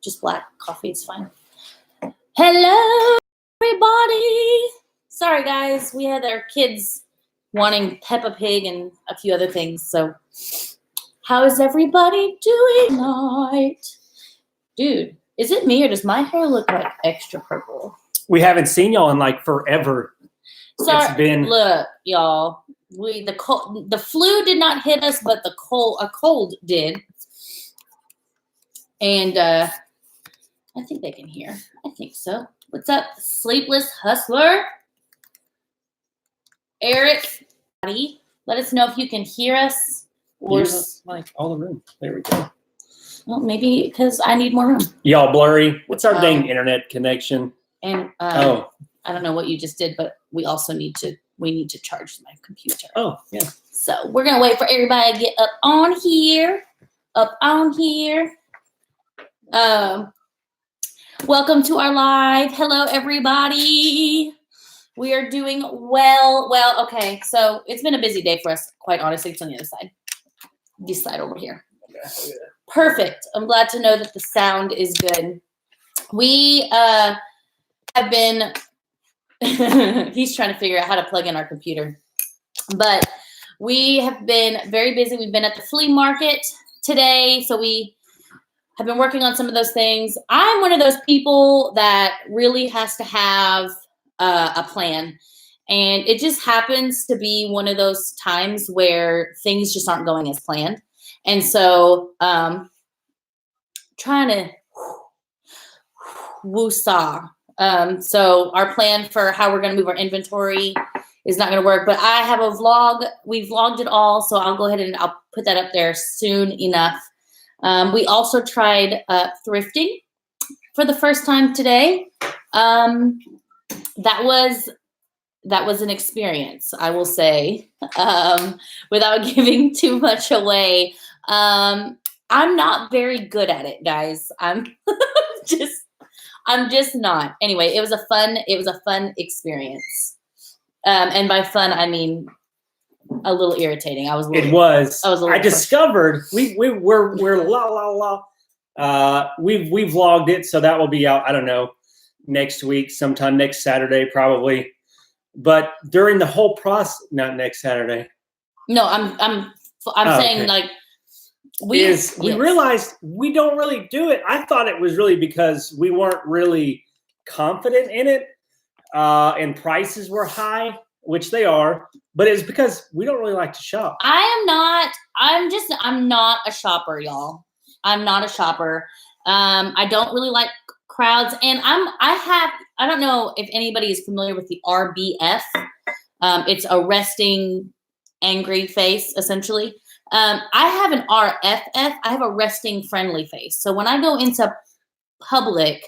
Just black coffee is fine. Hello, everybody. Sorry, guys. We had our kids wanting Peppa Pig and a few other things. So how is everybody doing tonight? Dude, is it me or does my hair look like extra purple? We haven't seen y'all in like forever. Sorry, it's been... Look, y'all. The flu did not hit us, but a cold did. And I think they can hear. I think so. What's up, Sleepless Hustler? Eric, let us know if you can hear us. Or like all the room. There we go. Well, maybe because I need more room. Y'all blurry. What's our dang internet connection? And I don't know what you just did, but we also need to charge my computer. Oh, yeah. So we're gonna wait for everybody to get up on here. Welcome to our live. Hello, everybody. We are doing well. Well, okay. So it's been a busy day for us, quite honestly. It's on the other side. This side over here. Okay. Perfect. I'm glad to know that the sound is good. We have been, he's trying to figure out how to plug in our computer. But we have been very busy. We've been at the flea market today. So we have been working on some of those things. I'm one of those people that really has to have a plan. And it just happens to be one of those times where things just aren't going as planned. And so trying to woo-saw. So our plan for how we're going to move our inventory is not going to work. But I have a vlog. We vlogged it all. So I'll go ahead and I'll put that up there soon enough. We also tried thrifting for the first time today. That was an experience, I will say, without giving too much away. I'm not very good at it, guys. I'm just not. Anyway, it was a fun experience. And by fun, I mean a little irritating. I discovered we're we've vlogged it, so that will be out, I don't know, next week, sometime next Saturday, probably. But during the whole process, not next Saturday. No, I'm saying, okay. Like we realized we don't really do it. I thought it was really because we weren't really confident in it, and prices were high, which they are, but it's because we don't really like to shop. I'm not a shopper, y'all. I'm not a shopper. I don't really like crowds, and I don't know if anybody is familiar with the RBF. It's a resting angry face, essentially. I have an RFF. I have a resting friendly face. So when I go into public,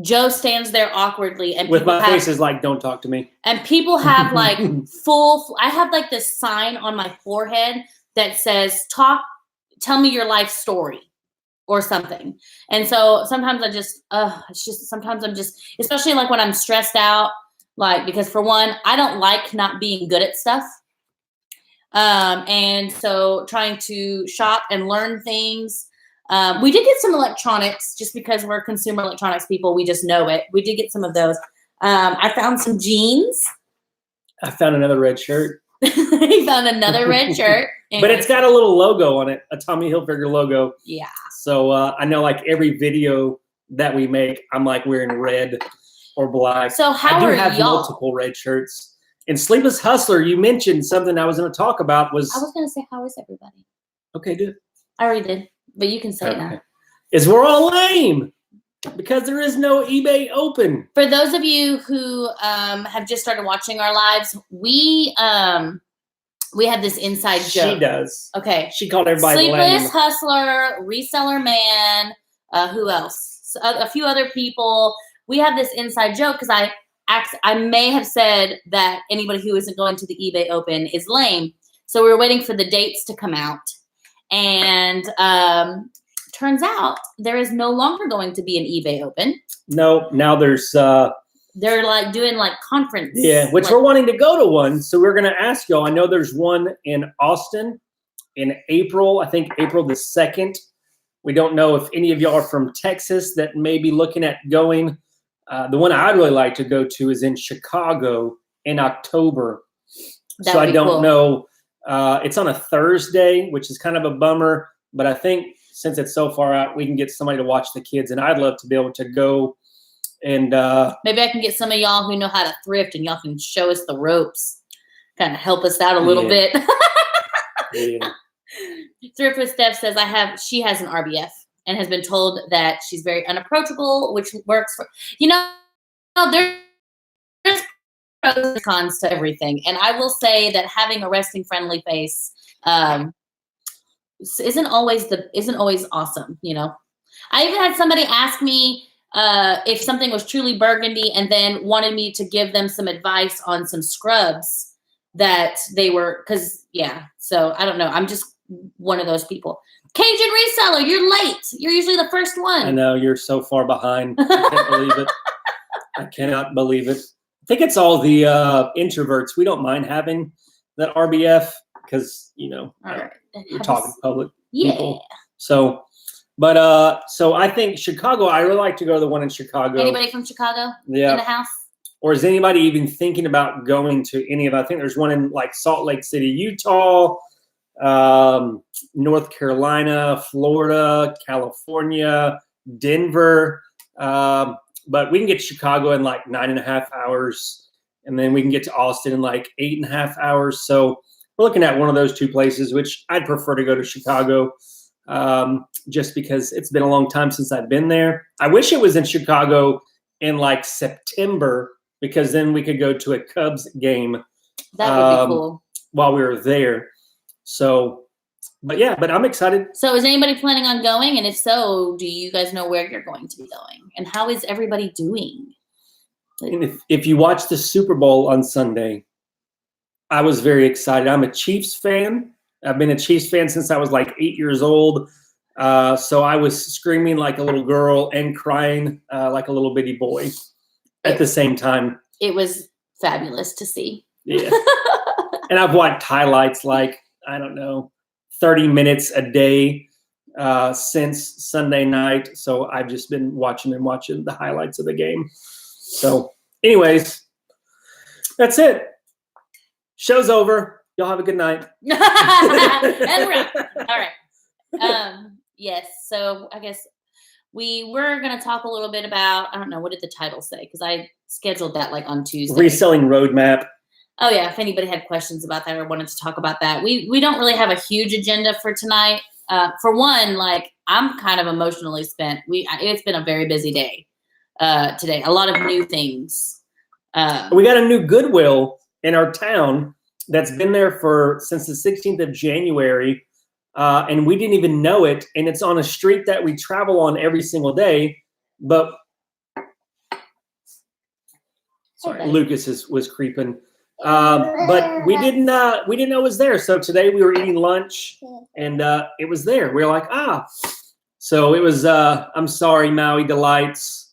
Joe stands there awkwardly, and with my face is like, "Don't talk to me." And people have like I have like this sign on my forehead that says, tell me your life story or something. And so sometimes sometimes I'm just, especially like when I'm stressed out, like, because for one, I don't like not being good at stuff. And so trying to shop and learn things. We did get some electronics just because we're consumer electronics people. We just know it. We did get some of those. I found some jeans. I found another red shirt. He found another red shirt. But it's got a little logo on it, a Tommy Hilfiger logo. Yeah. So I know, like, every video that we make, I'm like wearing red or black. So I do have multiple red shirts. And Sleepless Hustler, you mentioned something I was going to talk about. I was going to say, how is everybody? Okay, do it. I already did, but you can say it now. We're all lame because there is no eBay open. For those of you who have just started watching our lives, we have this inside joke. She does. Okay. She called everybody Sleepless lame. Hustler, Reseller Man, who else? A few other people. We have this inside joke because I may have said that anybody who isn't going to the eBay Open is lame. So we were waiting for the dates to come out. And turns out there is no longer going to be an eBay Open. No, now there's... they're like doing like conference. Yeah, which we're wanting to go to one. So we're going to ask y'all. I know there's one in Austin in April. I think April the 2nd. We don't know if any of y'all are from Texas that may be looking at going. The one I'd really like to go to is in Chicago in October. So I don't know. It's on a Thursday, which is kind of a bummer. But I think since it's so far out, we can get somebody to watch the kids. And I'd love to be able to go. And maybe I can get some of y'all who know how to thrift, and y'all can show us the ropes, kind of help us out a little bit. Yeah. Thrift with Steph says she has an RBF and has been told that she's very unapproachable, which works for, there's pros and cons to everything. And I will say that having a resting friendly face isn't always awesome. I even had somebody ask me if something was truly burgundy and then wanted me to give them some advice on some scrubs that they were, so I don't know. I'm just one of those people. Cajun Reseller, you're late. You're usually the first one. I know, you're so far behind. I can't believe it. I cannot believe it. I think it's all the introverts. We don't mind having that RBF because, right. We're talking public Yeah. people. So I think Chicago, I really like to go to the one in Chicago. Anybody from Chicago in the house? Or is anybody even thinking about going to any of? I think there's one in like Salt Lake City, Utah, North Carolina, Florida, California, Denver. But we can get to Chicago in like 9.5 hours, and then we can get to Austin in like 8.5 hours. So we're looking at one of those two places, which I'd prefer to go to Chicago, just because it's been a long time since I've been there. I wish it was in Chicago in like September, because then we could go to a Cubs game. That would be cool. While we were there. So, but I'm excited. So is anybody planning on going? And if so, do you guys know where you're going to be going? And how is everybody doing? And if you watch the Super Bowl on Sunday, I was very excited. I'm a Chiefs fan. I've been a Chiefs fan since I was like 8 years old. So I was screaming like a little girl and crying like a little bitty boy at the same time. It was fabulous to see. Yeah. And I've watched highlights like, I don't know, 30 minutes a day since Sunday night. So I've just been watching the highlights of the game. So anyways, that's it. Show's over. Y'all have a good night. And we're out. All right. Yes. So I guess we were going to talk a little bit about, I don't know, what did the title say? Because I scheduled that like on Tuesday. Reselling roadmap. Oh, yeah. If anybody had questions about that or wanted to talk about that. We don't really have a huge agenda for tonight. For one, like, I'm kind of emotionally spent. It's been a very busy day today. A lot of new things. We got a new Goodwill in our town that's been there since the 16th of January. And we didn't even know it. And it's on a street that we travel on every single day. But sorry, Lucas was creeping. But we didn't know it was there. So today we were eating lunch and it was there. We were like, So it was, I'm sorry, Maui Delights.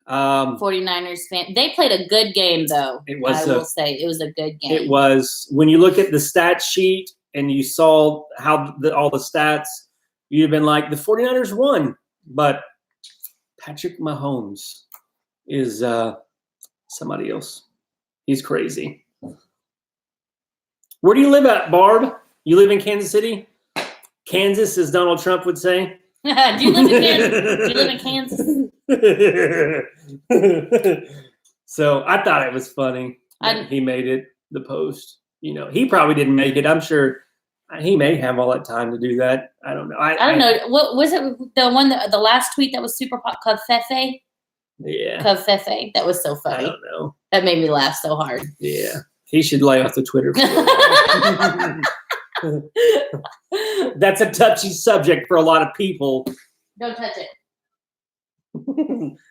49ers fan. They played a good game, though. It was. I will say it was a good game. It was. When you look at the stat sheet and you saw how all the stats, you'd have been like, the 49ers won. But Patrick Mahomes is somebody else. He's crazy. Where do you live at, Barb? You live in Kansas City? Kansas, as Donald Trump would say. Do you live in Kansas? Do you live in Kansas? So I thought it was funny. He made it, the post. He probably didn't make it. I'm sure he may have all that time to do that. I don't know. I don't know. What was it? The last tweet that was super pop, Covfefe? Yeah. Covfefe. That was so funny. I don't know. That made me laugh so hard. Yeah. He should lay off the Twitter. That's a touchy subject for a lot of people. Don't touch it.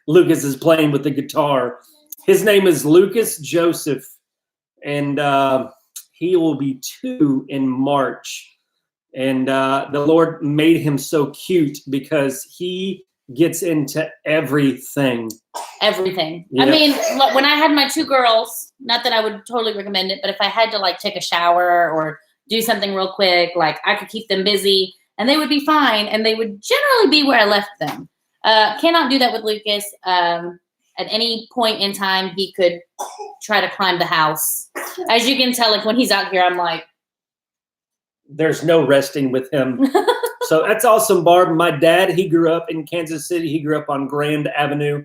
Lucas is playing with the guitar. His name is Lucas Joseph, and he will be 2 in March. And the Lord made him so cute because he gets into everything. Everything. Yep. I mean, when I had my 2 girls, not that I would totally recommend it, but if I had to like take a shower or do something real quick, like I could keep them busy. and they would be fine, and they would generally be where I left them. Cannot do that with Lucas. At any point in time, he could try to climb the house. As you can tell, like when he's out here, I'm like, there's no resting with him. So that's awesome, Barb. My dad, he grew up in Kansas City. He grew up on Grand Avenue.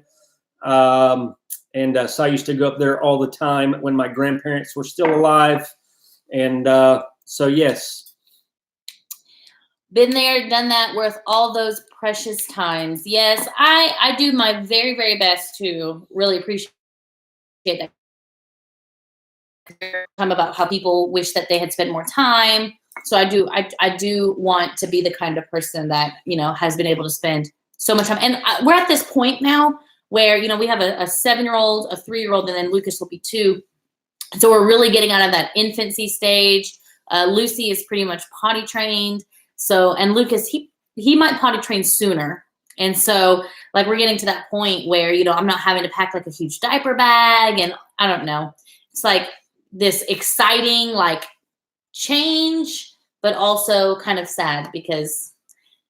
So I used to go up there all the time when my grandparents were still alive. And so, yes. Been there, done that, worth all those precious times. Yes, I do my very, very best to really appreciate that. Time about how people wish that they had spent more time. So I do want to be the kind of person that, has been able to spend so much time. And we're at this point now where, we have a 7-year-old, a 3-year-old, and then Lucas will be 2. So we're really getting out of that infancy stage. Lucy is pretty much potty trained. So, and Lucas, he might potty train sooner. And so like we're getting to that point where, I'm not having to pack like a huge diaper bag, and I don't know. It's like this exciting like change, but also kind of sad because,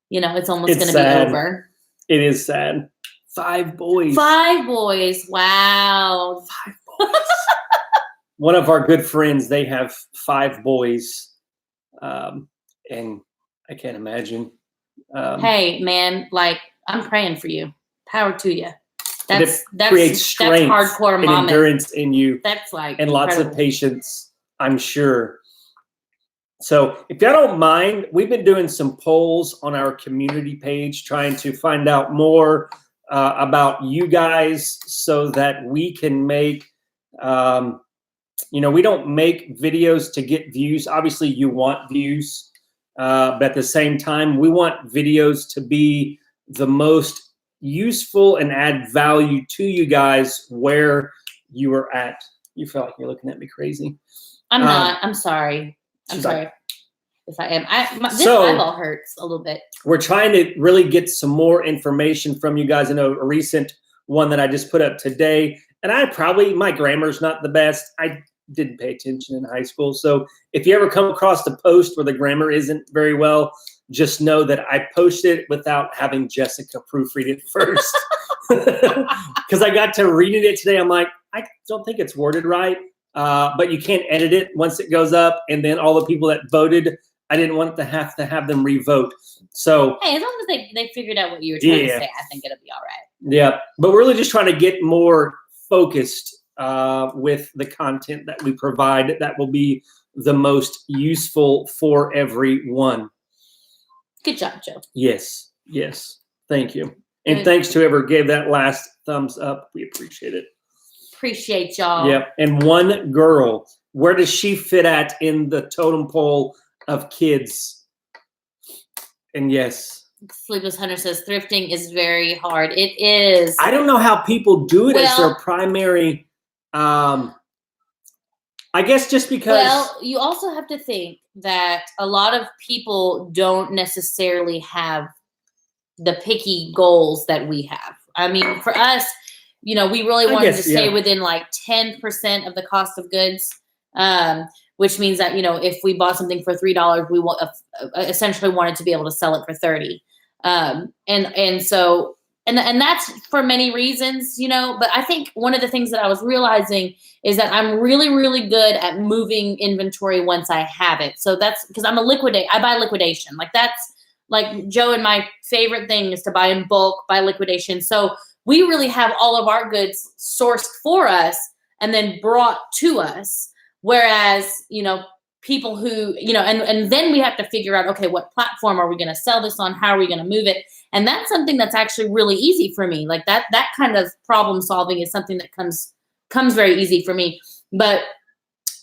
it's almost going to be over. It is sad. 5 boys. 5 boys. Wow. 5 boys. One of our good friends, they have 5 boys. And I can't imagine. Hey, man, like, I'm praying for you. Power to you. That creates strength, that's hardcore and mom endurance in you. That's like and incredible. Lots of patience, I'm sure. So if y'all don't mind, we've been doing some polls on our community page, trying to find out more about you guys so that we can make, we don't make videos to get views. Obviously, you want views. But at the same time, we want videos to be the most useful and add value to you guys where you are at. You feel like you're looking at me crazy. I'm not. I'm sorry. I'm sorry like, if I am. This eyeball hurts a little bit. We're trying to really get some more information from you guys. I know a recent one that I just put up today, and my grammar's not the best. I didn't pay attention in high school. So if you ever come across a post where the grammar isn't very well, just know that I posted it without having Jessica proofread it first. Because I got to reading it today. I'm like, I don't think it's worded right. But you can't edit it once it goes up. And then all the people that voted, I didn't want to have them re-vote. So hey, as long as they figured out what you were trying to say, I think it'll be all right. Yeah. But we're really just trying to get more focused with the content that we provide that will be the most useful for everyone. Good job, Joe. Yes. Thank you. And thanks to whoever gave that last thumbs up. We appreciate it. Appreciate y'all. Yep. And one girl, where does she fit at in the totem pole of kids? And yes. Sleepless Hunter says thrifting is very hard. It is. I don't know how people do it as their primary. I guess just because. Well, you also have to think that a lot of people don't necessarily have the picky goals that we have. I mean, for us, we really wanted to stay within like 10% of the cost of goods, which means that, if we bought something for $3, we essentially wanted to be able to sell it for $30. And that's for many reasons, but I think one of the things that I was realizing is that I'm really, really good at moving inventory once I have it. So that's because I buy liquidation. Like that's like Joe and my favorite thing is to buy in bulk, buy liquidation. So we really have all of our goods sourced for us and then brought to us. Whereas, people who, and then we have to figure out, okay, what platform are we going to sell this on? How are we going to move it? And that's something that's actually really easy for me. Like that kind of problem solving is something that comes very easy for me. But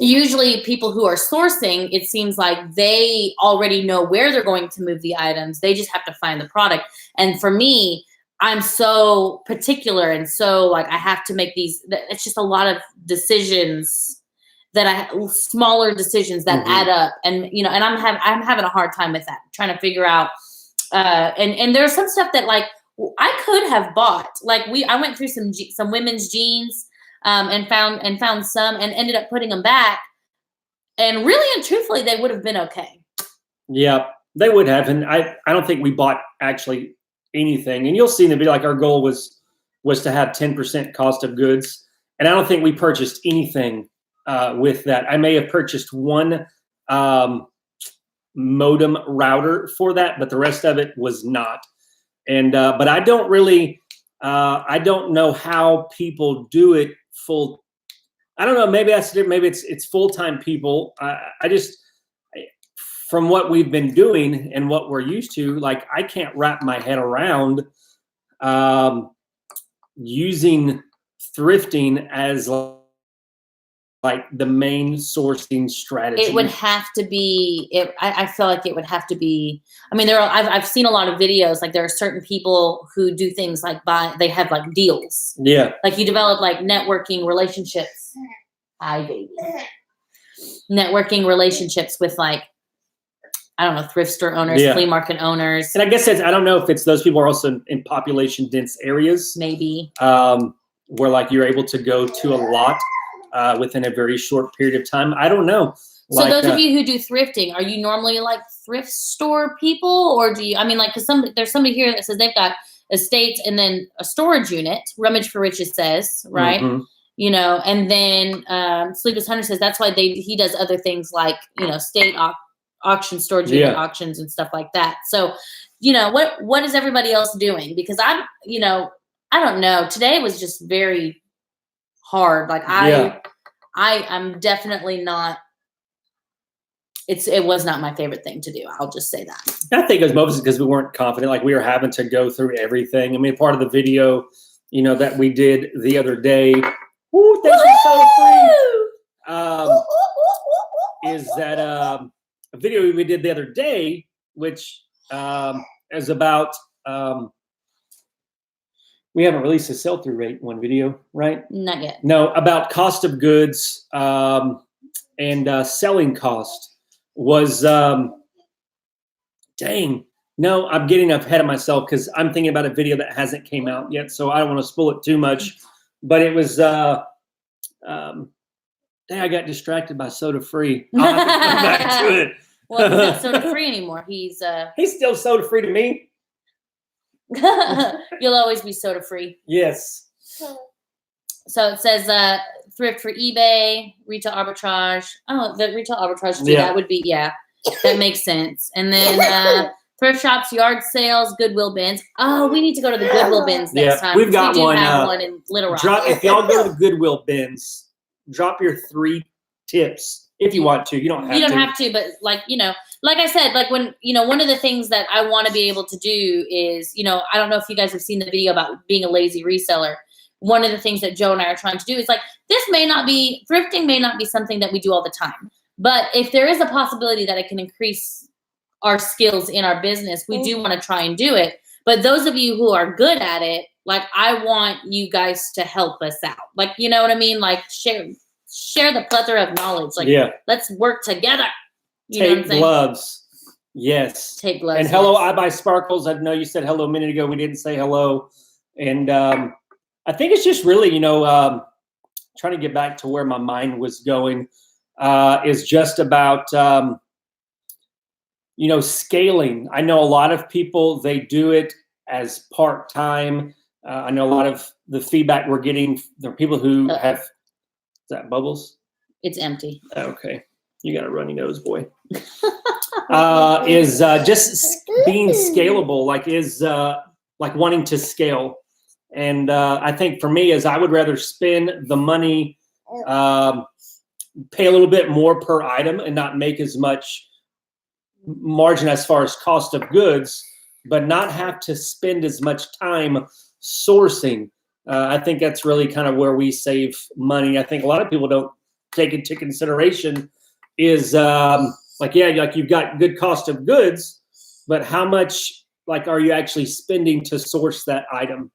usually people who are sourcing, it seems like they already know where they're going to move the items. They just have to find the product. And for me, I'm so particular. And so like, I have to make it's just a lot of decisions smaller decisions that add up. And, and I'm having a hard time with that, trying to figure out, and there's some stuff that like I could have bought. Like I went through some women's jeans, and found some and ended up putting them back. And really and truthfully, they would have been okay. Yep. They would have, and I don't think we bought actually anything. And you'll see in the video, like our goal was to have 10% cost of goods, and I don't think we purchased anything with that. I may have purchased one modem router for that, but the rest of it was not. And but I don't really, I don't know how people do it full. I don't know. Maybe that's maybe it's full-time people. I just, from what we've been doing and what we're used to, like I can't wrap my head around using thrifting as like the main sourcing strategy. It would have to be. I feel like it would have to be. I mean, I've seen a lot of videos. Like there are certain people who do things like they have like deals. Yeah. Like you develop like networking relationships. Hi, baby. Networking relationships with like, I don't know, thrift store owners, flea market owners. And I guess I don't know if it's those people are also in population dense areas. Maybe. Where like you're able to go to a lot within a very short period of time. I don't know. So like, those of you who do thrifting, are you normally like thrift store people, or do you? I mean, like, because there's somebody here that says they've got estates and then a storage unit. Rummage for Riches says, right? Mm-hmm. You know, and then Sleepless Hunter says that's why he does other things like, you know, state auction, storage unit auctions and stuff like that. So, you know, what is everybody else doing? Because I don't know. Today was just very hard. Like I'm definitely not. It was not my favorite thing to do. I'll just say that. I think it was mostly because we weren't confident. Like we were having to go through everything. I mean, part of the video, you know, that we did the other day. Woo, thanks for Soda Free. Is that a video we did the other day, which is about. We haven't released a sell-through rate one video, right? Not yet. No, about cost of goods and selling cost was, dang. No, I'm getting ahead of myself because I'm thinking about a video that hasn't came out yet, so I don't want to spoil it too much. But it was, dang, I got distracted by Soda Free. I'll have to come back to it. Well, he's not Soda Free anymore. He's still Soda Free to me. You'll always be Soda Free. Yes. So it says thrift for eBay, retail arbitrage. Oh, the retail arbitrage too. That would be that makes sense. And then thrift shops, yard sales, Goodwill bins. Oh, we need to go to the Goodwill bins next time. We've got one. Have one in Little Rock. If y'all go to the Goodwill bins, drop your 3 tips if you want to. You don't have to, but like, you know, like I said, like when, you know, one of the things that I want to be able to do is, you know, I don't know if you guys have seen the video about being a lazy reseller. One of the things that Joe and I are trying to do is like, thrifting may not be something that we do all the time, but if there is a possibility that it can increase our skills in our business, we do want to try and do it. But those of you who are good at it, like I want you guys to help us out. Like, you know what I mean? Like share the plethora of knowledge. Like, let's work together. Take gloves. Yes. Take gloves. And hello, I Buy Sparkles. I know you said hello a minute ago. We didn't say hello. And I think it's just really, you know, trying to get back to where my mind was going is just about, you know, scaling. I know a lot of people, they do it as part-time. I know a lot of the feedback we're getting, there are people who have, is that Bubbles? It's empty. Okay. You got a runny nose, boy. Is just being scalable, like wanting to scale. And I think for me is I would rather spend the money, pay a little bit more per item and not make as much margin as far as cost of goods, but not have to spend as much time sourcing. I think that's really kind of where we save money. I think a lot of people don't take into consideration is like you've got good cost of goods, but how much like are you actually spending to source that item?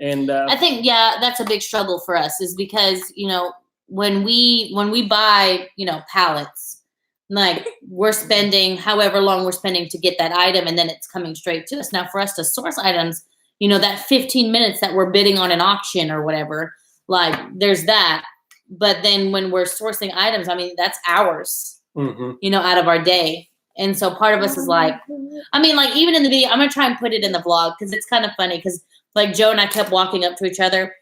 And I think that's a big struggle for us is because, you know, when we buy, you know, pallets, like we're spending however long we're spending to get that item and then it's coming straight to us. Now for us to source items, you know, that 15 minutes that we're bidding on an auction or whatever, like there's that. But then when we're sourcing items, I mean, that's hours, you know, out of our day. And so part of us is like, I mean, like even in the video, I'm going to try and put it in the vlog because it's kind of funny because like Joe and I kept walking up to each other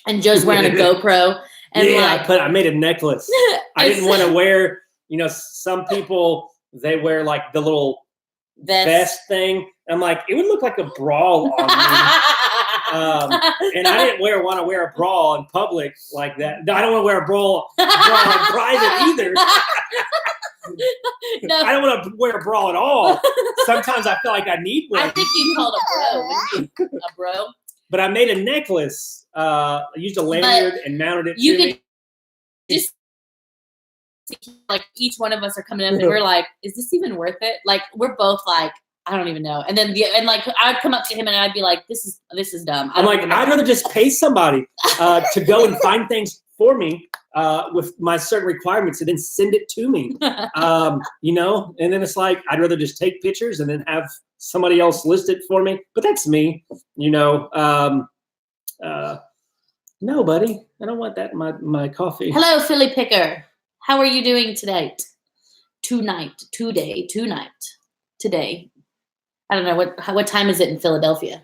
and Joe's wearing a GoPro. And yeah, I made a necklace. I didn't want to wear, you know, some people, they wear like the little vest thing. I'm like, it would look like a bra on me. And I didn't want to wear a bra in public like that. No, I don't want to wear a bra in private either. No. I don't want to wear a bra at all. Sometimes I feel like I need one. I think you called a bro. But I made a necklace. I used a lanyard and mounted it you to could me. Just like each one of us are coming up and we're like, is this even worth it? Like we're both like, I don't even know. And then like I'd come up to him and I'd be like, this is dumb. I'm like, I'd rather just pay somebody to go and find things for me with my certain requirements and then send it to me. You know, and then it's like, I'd rather just take pictures and then have somebody else list it for me. But that's me, you know. No, buddy, I don't want that in my coffee. Hello, Philly Picker. How are you doing today? Today. I don't know what time is it in Philadelphia.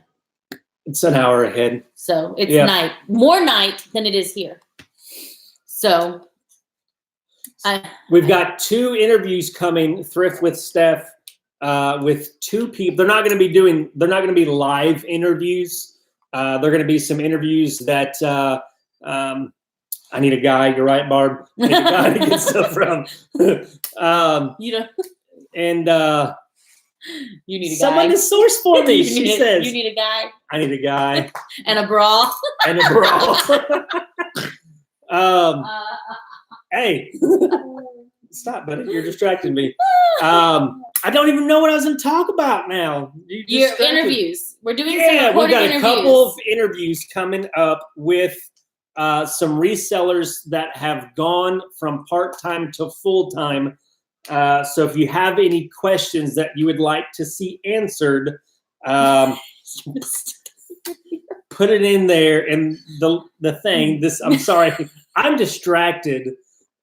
It's an hour ahead. So it's night, more night than it is here. So we've got 2 interviews coming. Thrift with Steph, with 2 people. They're not going to be live interviews. They're going to be some interviews that I need a guy. You're right, Barb. I need a guy to get stuff from. You know, and you need a guy. Someone to source for me. She says you need a guy. I need a guy and a bra. And a bra. Hey, stop, buddy. You're distracting me. I don't even know what I was going to talk about now. Your interviews. We're doing some recorded we've got interviews. A couple of interviews coming up with some resellers that have gone from part-time to full-time. So if you have any questions that you would like to see answered, put it in there. And the thing, I'm sorry, I'm distracted.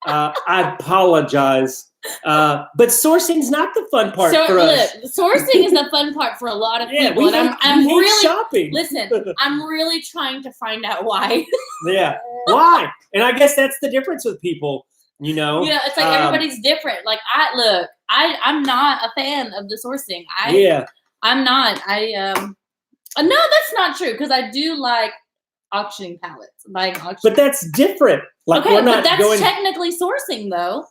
I apologize. But sourcing's not the fun part for us. Look, sourcing is the fun part for a lot of people. And I'm really shopping. Listen, I'm really trying to find out why. Yeah. Why? And I guess that's the difference with people, you know. Yeah, it's like everybody's different. Like I'm not a fan of the sourcing. I'm not. No, that's not true because I do like auctioning pallets. But that's different. Like okay, we're not but that's technically sourcing though.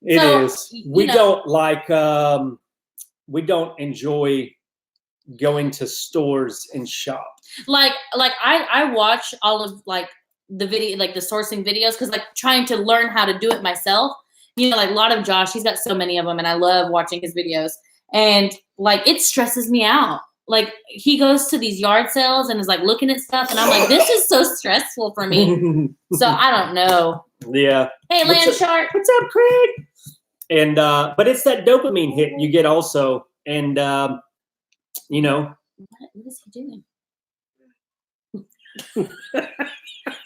It is. We don't like. We don't enjoy going to stores and shop. Like I watch all of like the video, like the sourcing videos, because like trying to learn how to do it myself. You know, like a lot of Josh, he's got so many of them, and I love watching his videos. And like it stresses me out. Like he goes to these yard sales and is like looking at stuff, and I'm like, this is so stressful for me. So I don't know. Yeah. Hey, Land Shark. What's up, Craig? And but it's that dopamine hit you get also, and you know. What is he doing? Can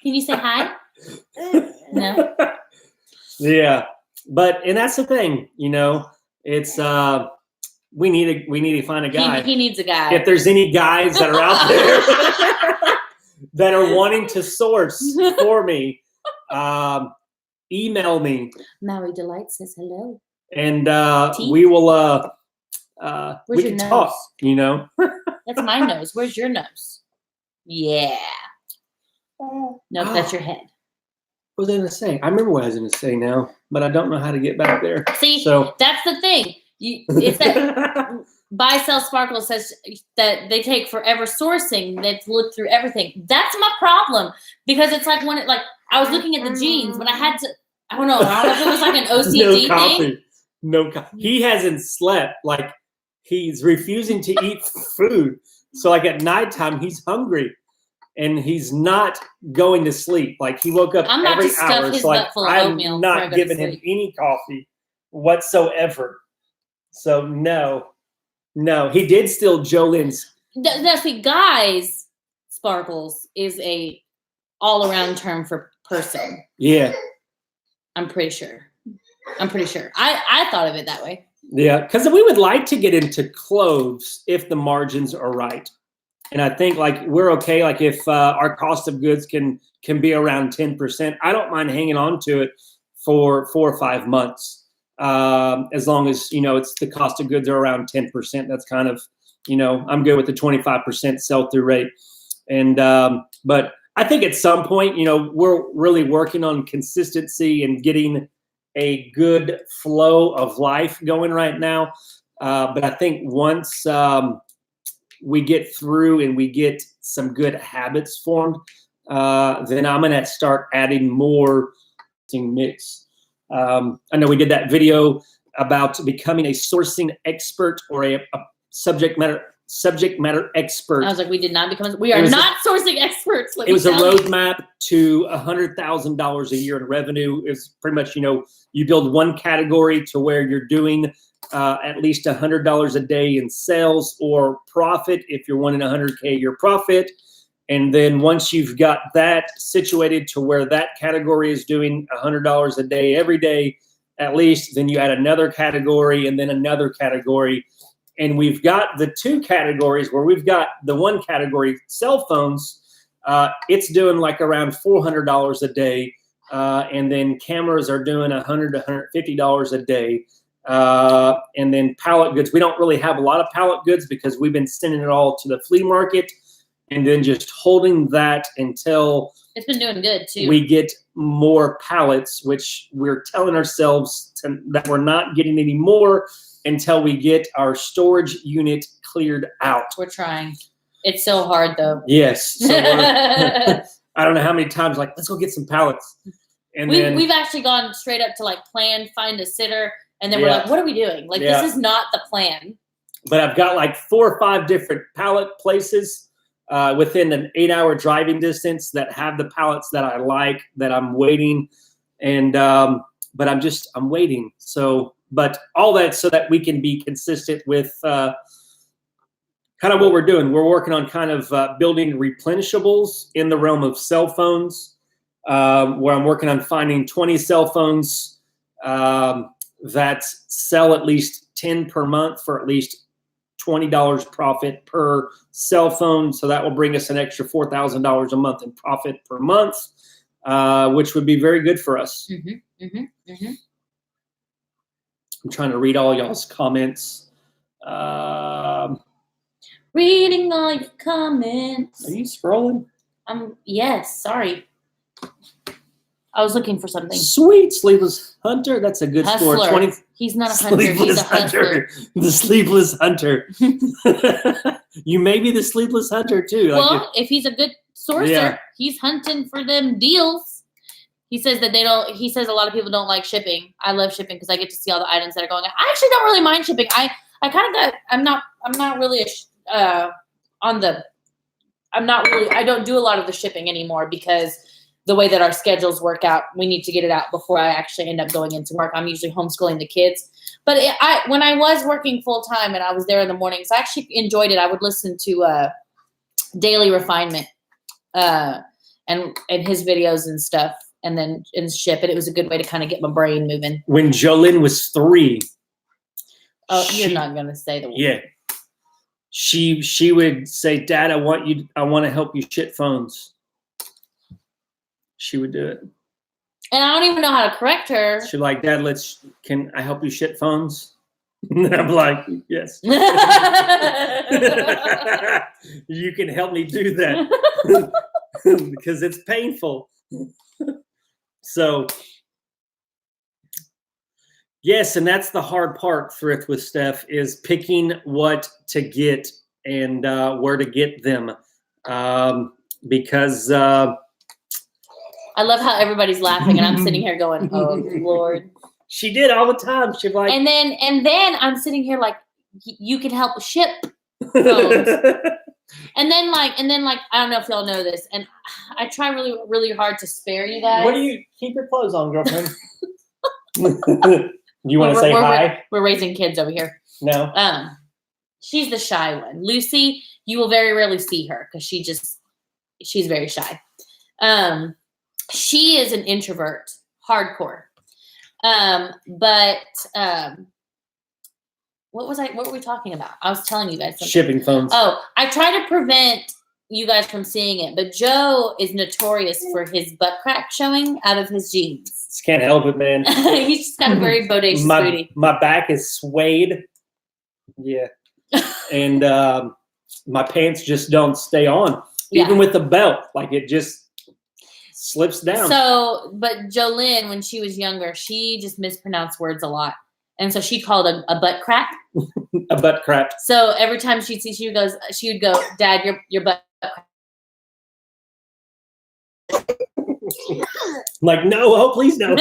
you say hi? No. Yeah, and that's the thing, you know. It's we need to find a guy. He needs a guy. If there's any guys that are out there that are wanting to source for me, email me. Maui Delight says hello. And we will we can talk, you know. That's my nose. Where's your nose? Yeah. Nope, that's your head. What was I going to say? I remember what I was going to say now, but I don't know how to get back there. See, so that's the thing. It's that Buy Sell Sparkle says that they take forever sourcing. They've looked through everything. That's my problem because it's like when I was looking at the jeans, but I had to. I don't know if it was like an OCD thing. No coffee. He hasn't slept. Like he's refusing to eat food. So like at nighttime, he's hungry. And he's not going to sleep. Like he woke up every hour. So like I'm not giving him any coffee whatsoever. So no, he did steal Jolene's. No, see, guys, Sparkles is a all-around term for person. Yeah, I'm pretty sure. I thought of it that way. Yeah, because we would like to get into clothes if the margins are right. And I think like we're okay. Like if our cost of goods can be around 10%, I don't mind hanging on to it for 4 or 5 months, as long as it's the cost of goods are around 10%. That's kind of I'm good with the 25% sell through rate. And but I think at some point we're really working on consistency and getting a good flow of life going right now. But I think once we get through and we get some good habits formed, then I'm going to start adding more mix. I know we did that video about becoming a sourcing expert or a subject matter expert. I was like, we are not sourcing experts. It was a roadmap to $100,000 a year in revenue. It's pretty much, you build one category to where you're doing at least $100 a day in sales or profit. If you're wanting 100K a year profit. And then once you've got that situated to where that category is doing $100 a day every day, at least, then you add another category and then another category. And we've got the 2 categories where we've got the one category, cell phones. It's doing like around $400 a day. And then cameras are doing $100 to $150 a day. And then pallet goods. We don't really have a lot of pallet goods because we've been sending it all to the flea market and then just holding that until it's been doing good too. We get more pallets, which we're telling ourselves that we're not getting any more until we get our storage unit cleared out. We're trying. It's so hard though. Yes. So I don't know how many times, like, let's go get some pallets. And we've actually gone straight up to like plan, find a sitter. And then we're like, what are we doing? Like, this is not the plan. But I've got like 4 or 5 different pallet places within an 8-hour driving distance that have the pallets that I like, that I'm waiting. And, but I'm waiting. So, but all that so that we can be consistent with kind of what we're doing. We're working on kind of building replenishables in the realm of cell phones, where I'm working on finding 20 cell phones that sell at least 10 per month for at least $20 profit per cell phone. So that will bring us an extra $4,000 a month in profit per month, which would be very good for us. I'm trying to read all y'all's comments. Reading all your comments. Are you scrolling? Yes, sorry. I was looking for something. Sweet Sleepless Hunter. That's a good hustler. score. He's not a hunter. He's a hustler. The Sleepless Hunter. You may be the Sleepless Hunter too. Well, if he's a good sourcer, he's hunting for them deals. He says that he says a lot of people don't like shipping. I love shipping because I get to see all the items that are going on. I actually don't really mind shipping. I don't do a lot of the shipping anymore because the way that our schedules work out, we need to get it out before I actually end up going into work. I'm usually homeschooling the kids. But when I was working full time and I was there in the mornings, I actually enjoyed it. I would listen to Daily Refinement and his videos and stuff, and then ship it. It was a good way to kind of get my brain moving. When Jolynn was 3. Oh, you're not gonna say the word. Yeah. She would say, "Dad, I want to help you ship phones." She would do it. And I don't even know how to correct her. She's like, "Dad, can I help you ship phones?" And I'm like, "Yes." You can help me do that because it's painful. So, yes, and that's the hard part, Thrift with Steph, is picking what to get and where to get them. Because I love how everybody's laughing, and I'm sitting here going, "Oh Lord." She did all the time. She's like, and then I'm sitting here like, you can help ship phones. and then like I don't know if y'all know this, and I try really really hard to spare you guys. What do you keep your clothes on, girlfriend? You want to say hi? We're raising kids over here. No. She's the shy one. Lucy, you will very rarely see her because she's very shy. She is an introvert, hardcore. But What were we talking about? I was telling you guys something. Shipping phones. Oh, I try to prevent you guys from seeing it, but Joe is notorious for his butt crack showing out of his jeans. Just can't help it, man. He's just got a very bodacious booty. My back is swayed. Yeah. And my pants just don't stay on. Even with the belt. Like it just slips down. So, but Jolynn, when she was younger, she just mispronounced words a lot. And so she called a butt crack. A butt crack. So every time she'd see, she would go, Dad, your butt crack. Like, no, oh, please no.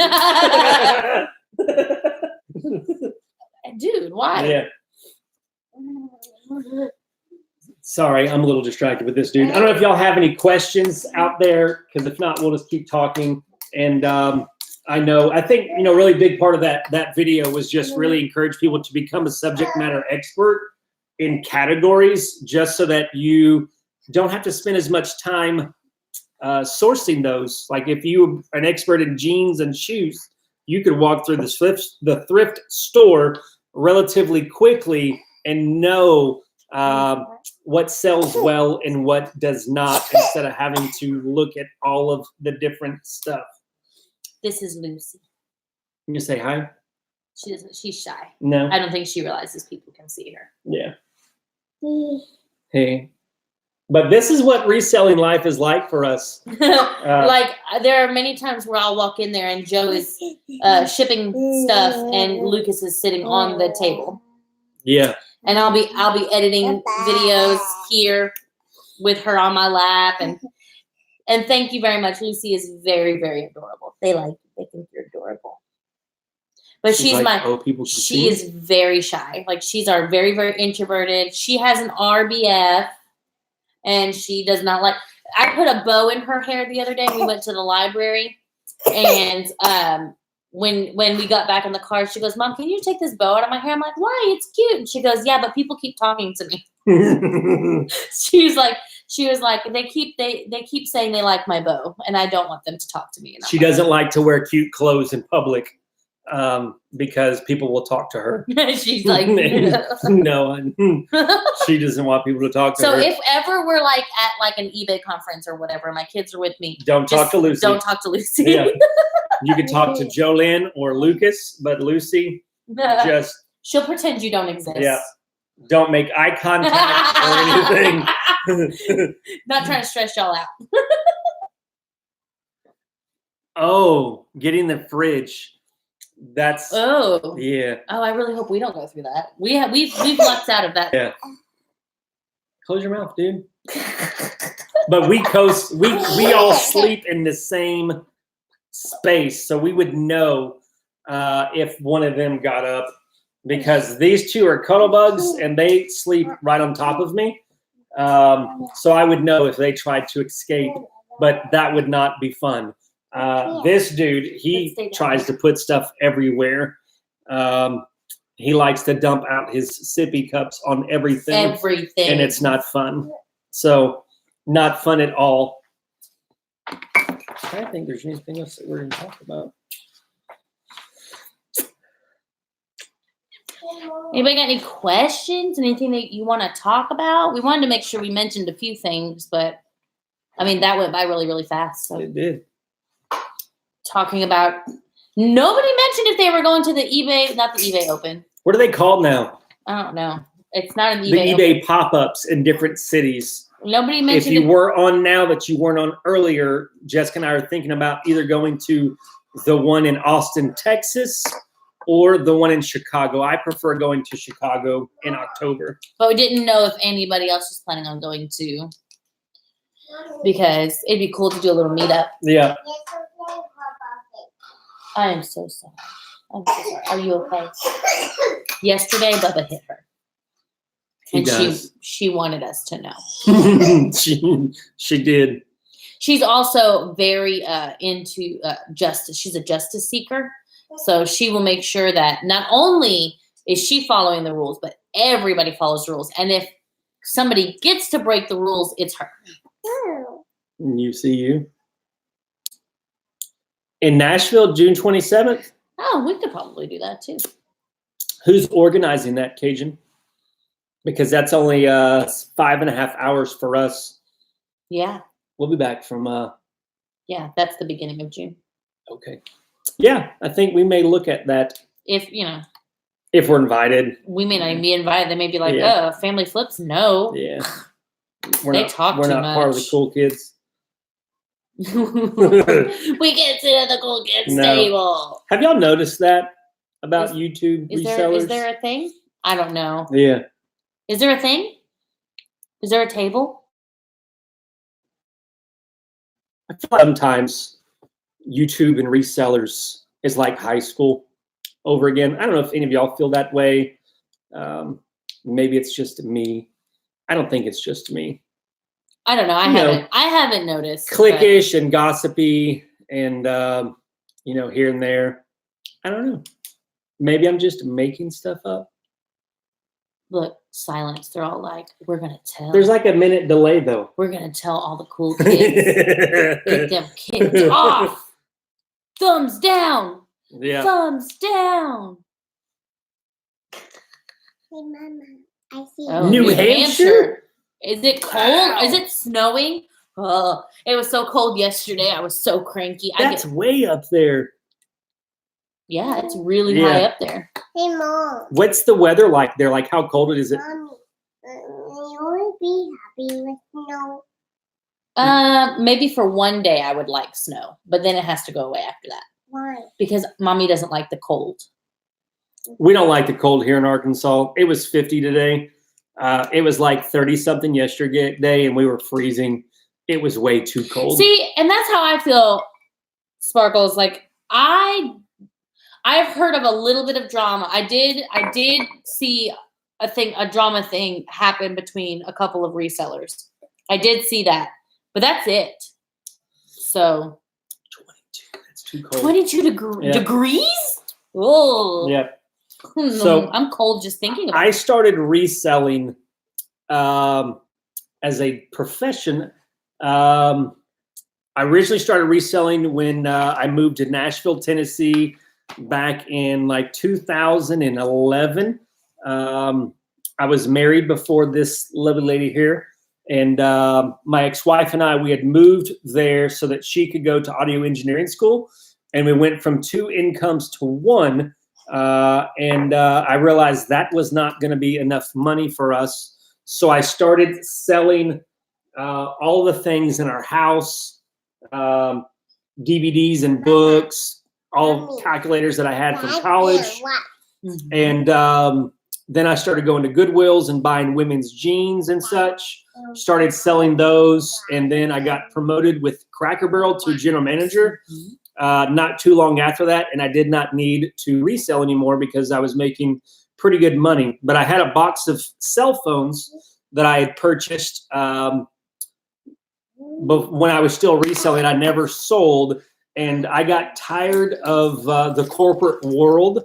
Dude, why? Yeah. Sorry, I'm a little distracted with this dude. I don't know if y'all have any questions out there, because if not, we'll just keep talking. And I think, really big part of that video was just really encourage people to become a subject matter expert in categories, just so that you don't have to spend as much time sourcing those. Like if you're an expert in jeans and shoes, you could walk through the thrift store relatively quickly and know what sells well and what does not, instead of having to look at all of the different stuff. This is Lucy. Can you say hi? She doesn't. She's shy. No. I don't think she realizes people can see her. Yeah. Hey. But this is what reselling life is like for us. Like there are many times where I'll walk in there and Joe is shipping stuff and Lucas is sitting on the table. Yeah. And I'll be editing videos here with her on my lap, and thank you very much. Lucy is very, very adorable. They think you're adorable. But she's like, she is very shy. Like she's our very, very introverted. She has an RBF. And she does not like. I put a bow in her hair the other day. We went to the library, and when we got back in the car, she goes, "Mom, can you take this bow out of my hair?" I'm like, "Why? It's cute." And she goes, "Yeah, but people keep talking to me." She was like, they keep saying they like my bow, and I don't want them to talk to me. She doesn't like to wear cute clothes in public. Because people will talk to her. She's like, no, she doesn't want people to talk to her. So if ever we're like at like an eBay conference or whatever, my kids are with me. Don't talk to Lucy. Don't talk to Lucy. Yeah. You can talk to Jolynn or Lucas, but Lucy, she'll pretend you don't exist. Yeah. Don't make eye contact or anything. Not trying to stress y'all out. Oh, getting the fridge. That's yeah. Oh, I really hope we don't go through that. We've lucked out of that. Yeah. Close your mouth, dude. But we all sleep in the same space, so we would know if one of them got up, because these two are cuddle bugs and they sleep right on top of me. So I would know if they tried to escape, but that would not be fun. This dude, he tries to put stuff everywhere. He likes to dump out his sippy cups on everything. And it's not fun. So, not fun at all. I think there's anything else that we're going to talk about. Anybody got any questions? Anything that you want to talk about? We wanted to make sure we mentioned a few things, but I mean, that went by really, really fast. So. It did. Talking about, nobody mentioned if they were going to the eBay, not the eBay Open. What are they called now? I don't know. It's not an eBay. The eBay pop-ups in different cities. Nobody mentioned. If you were on now that you weren't on earlier, Jessica and I are thinking about either going to the one in Austin, Texas, or the one in Chicago. I prefer going to Chicago in October. But we didn't know if anybody else was planning on going to, because it'd be cool to do a little meetup. Yeah. I am so sorry. I'm so sorry. Are you okay? Yesterday, Bubba hit her. And she wanted us to know. she did. She's also very into justice. She's a justice seeker. So she will make sure that not only is she following the rules, but everybody follows the rules. And if somebody gets to break the rules, it's her. You see you. In Nashville, June 27th. Oh, we could probably do that too. Who's organizing that, Cajun? Because that's only 5.5 hours for us. Yeah. We'll be back from. Yeah, that's the beginning of June. Okay. Yeah, I think we may look at that. If we're invited. We may not even be invited. They may be like, Yeah. Family flips? No. Yeah. They talk too not part of the much. cool kids. We can't sit at the cool kids table. Have y'all noticed that about YouTube resellers? Is there a thing? I don't know. Yeah. Is there a thing? Is there a table? I feel like sometimes YouTube and resellers is like high school over again. I don't know if any of y'all feel that way. Maybe it's just me. I don't think it's just me. I don't know. I haven't noticed. Cliquish and gossipy and here and there. I don't know. Maybe I'm just making stuff up. Look, silence. They're all like, we're gonna tell. There's like a minute delay though. We're gonna tell all the cool kids. Get them kicked off. Thumbs down. Yeah. Thumbs down. Hey, Mama, I see. Oh, New Hampshire? Is it cold? Wow. Is it snowing? Oh, it was so cold yesterday. I was so cranky. That's way up there. Yeah, it's really high up there. Hey, Mom. What's the weather like there? Like how cold is it? Mommy, you would be happy with snow. Maybe for one day I would like snow, but then it has to go away after that. Why? Because Mommy doesn't like the cold. We don't like the cold here in Arkansas. It was 50 today. It was like 30 something yesterday, and we were freezing. It was way too cold. See, and that's how I feel, Sparkles. Like I've heard of a little bit of drama. I did see a drama thing happen between a couple of resellers. I did see that, but that's it. So 22. That's too cold. 22 degrees? Oh. Yeah. So I'm cold just thinking about it. I started reselling as a profession. I originally started reselling when I moved to Nashville, Tennessee back in like 2011. I was married before this lovely lady here. And my ex-wife and I, we had moved there so that she could go to audio engineering school. And we went from 2 incomes to 1. I realized that was not going to be enough money for us. So I started selling all the things in our house, DVDs and books, all calculators that I had from college. And then I started going to Goodwills and buying women's jeans and such, started selling those. And then I got promoted with Cracker Barrel to general manager. Not too long after that, and I did not need to resell anymore because I was making pretty good money. But I had a box of cell phones that I had purchased but when I was still reselling. I never sold, and I got tired of the corporate world.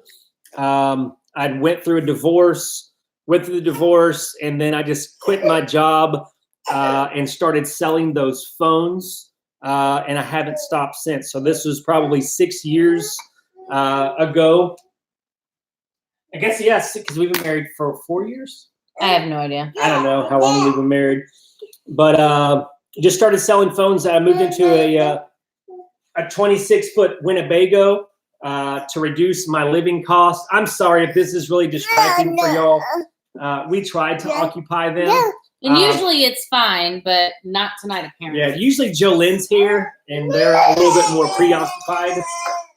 I went through the divorce, and then I just quit my job and started selling those phones. And I haven't stopped since. So this was probably 6 years ago. I guess, yes, because we've been married for 4 years. I have no idea. I don't know how long we've been married. But just started selling phones. I moved into a 26-foot Winnebago to reduce my living costs. I'm sorry if this is really distracting for y'all. We tried to occupy them. And usually it's fine, but not tonight, apparently. Yeah, usually Jolene's here, and they're a little bit more preoccupied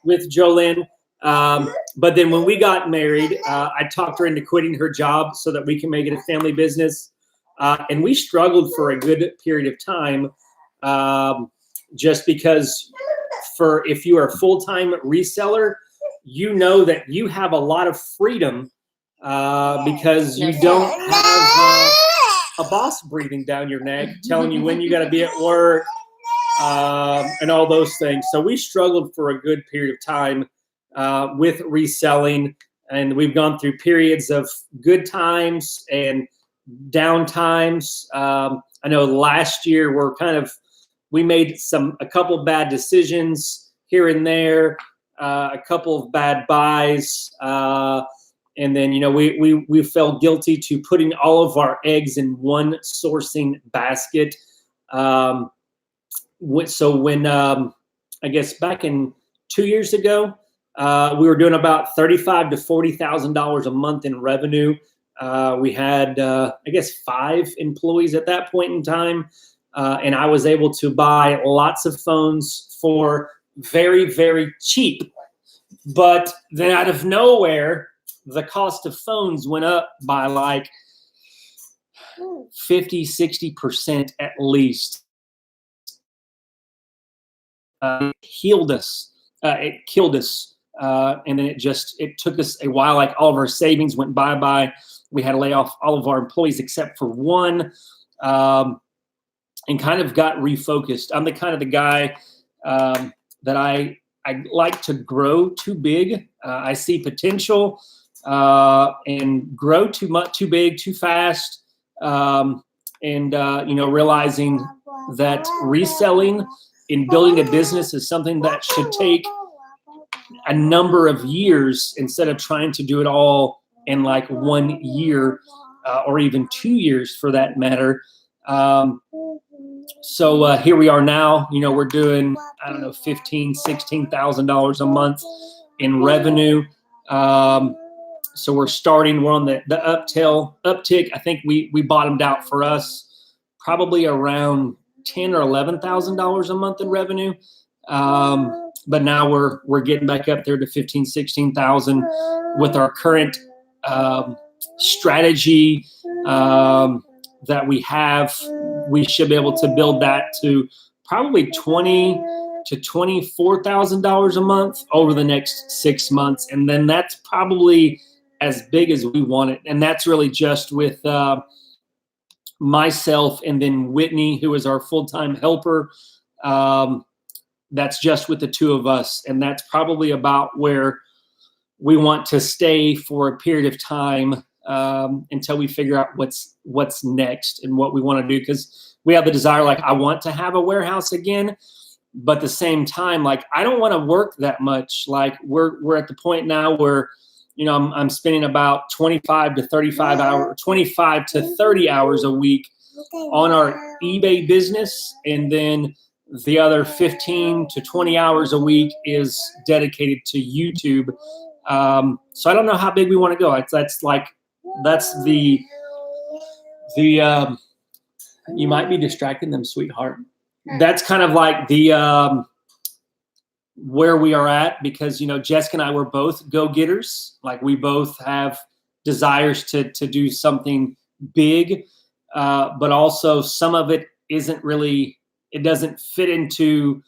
with Jolene. But then when we got married, I talked her into quitting her job so that we can make it a family business. And we struggled for a good period of time just because if you are a full-time reseller, you know that you have a lot of freedom because you don't have a boss breathing down your neck, telling you when you got to be at work, and all those things. So we struggled for a good period of time with reselling, and we've gone through periods of good times and down times. I know last year we made a couple of bad decisions here and there, a couple of bad buys. And then, we felt guilty to putting all of our eggs in one sourcing basket. So when, I guess back in 2 years ago, we were doing about $35,000 to $40,000 a month in revenue. We had, I guess, 5 employees at that point in time. And I was able to buy lots of phones for very, very cheap. But then out of nowhere, the cost of phones went up by like 50, 60% at least. It killed us. And then it took us a while. Like all of our savings went bye-bye. We had to lay off all of our employees except for one, and kind of got refocused. I'm the kind of the guy that I like to grow too big. I see potential and grow too big, too fast. Realizing that reselling in building a business is something that should take a number of years instead of trying to do it all in like 1 year or even 2 years for that matter. So here we are now, we're doing, I don't know, $15,000, $16,000 a month in revenue. So we're on the uptick. I think we bottomed out for us probably around $10,000 or $11,000 a month in revenue. But now we're getting back up there to 15,000, 16,000 with our current strategy that we have. We should be able to build that to probably $20,000 to $24,000 a month over the next 6 months, and then that's probably as big as we want it. And that's really just with myself and then Whitney, who is our full-time helper. That's just with the two of us, and that's probably about where we want to stay for a period of time until we figure out what's next and what we want to do, because we have the desire, like, I want to have a warehouse again, but at the same time, like, I don't want to work that much. Like we're at the point now where I'm spending about 25 to 30 hours a week on our eBay business, and then the other 15 to 20 hours a week is dedicated to YouTube. So I don't know how big we want to go. That's the you might be distracting them, sweetheart. That's kind of like the where we are at, because Jessica and I were both go-getters. Like we both have desires to do something big, but also some of it doesn't fit into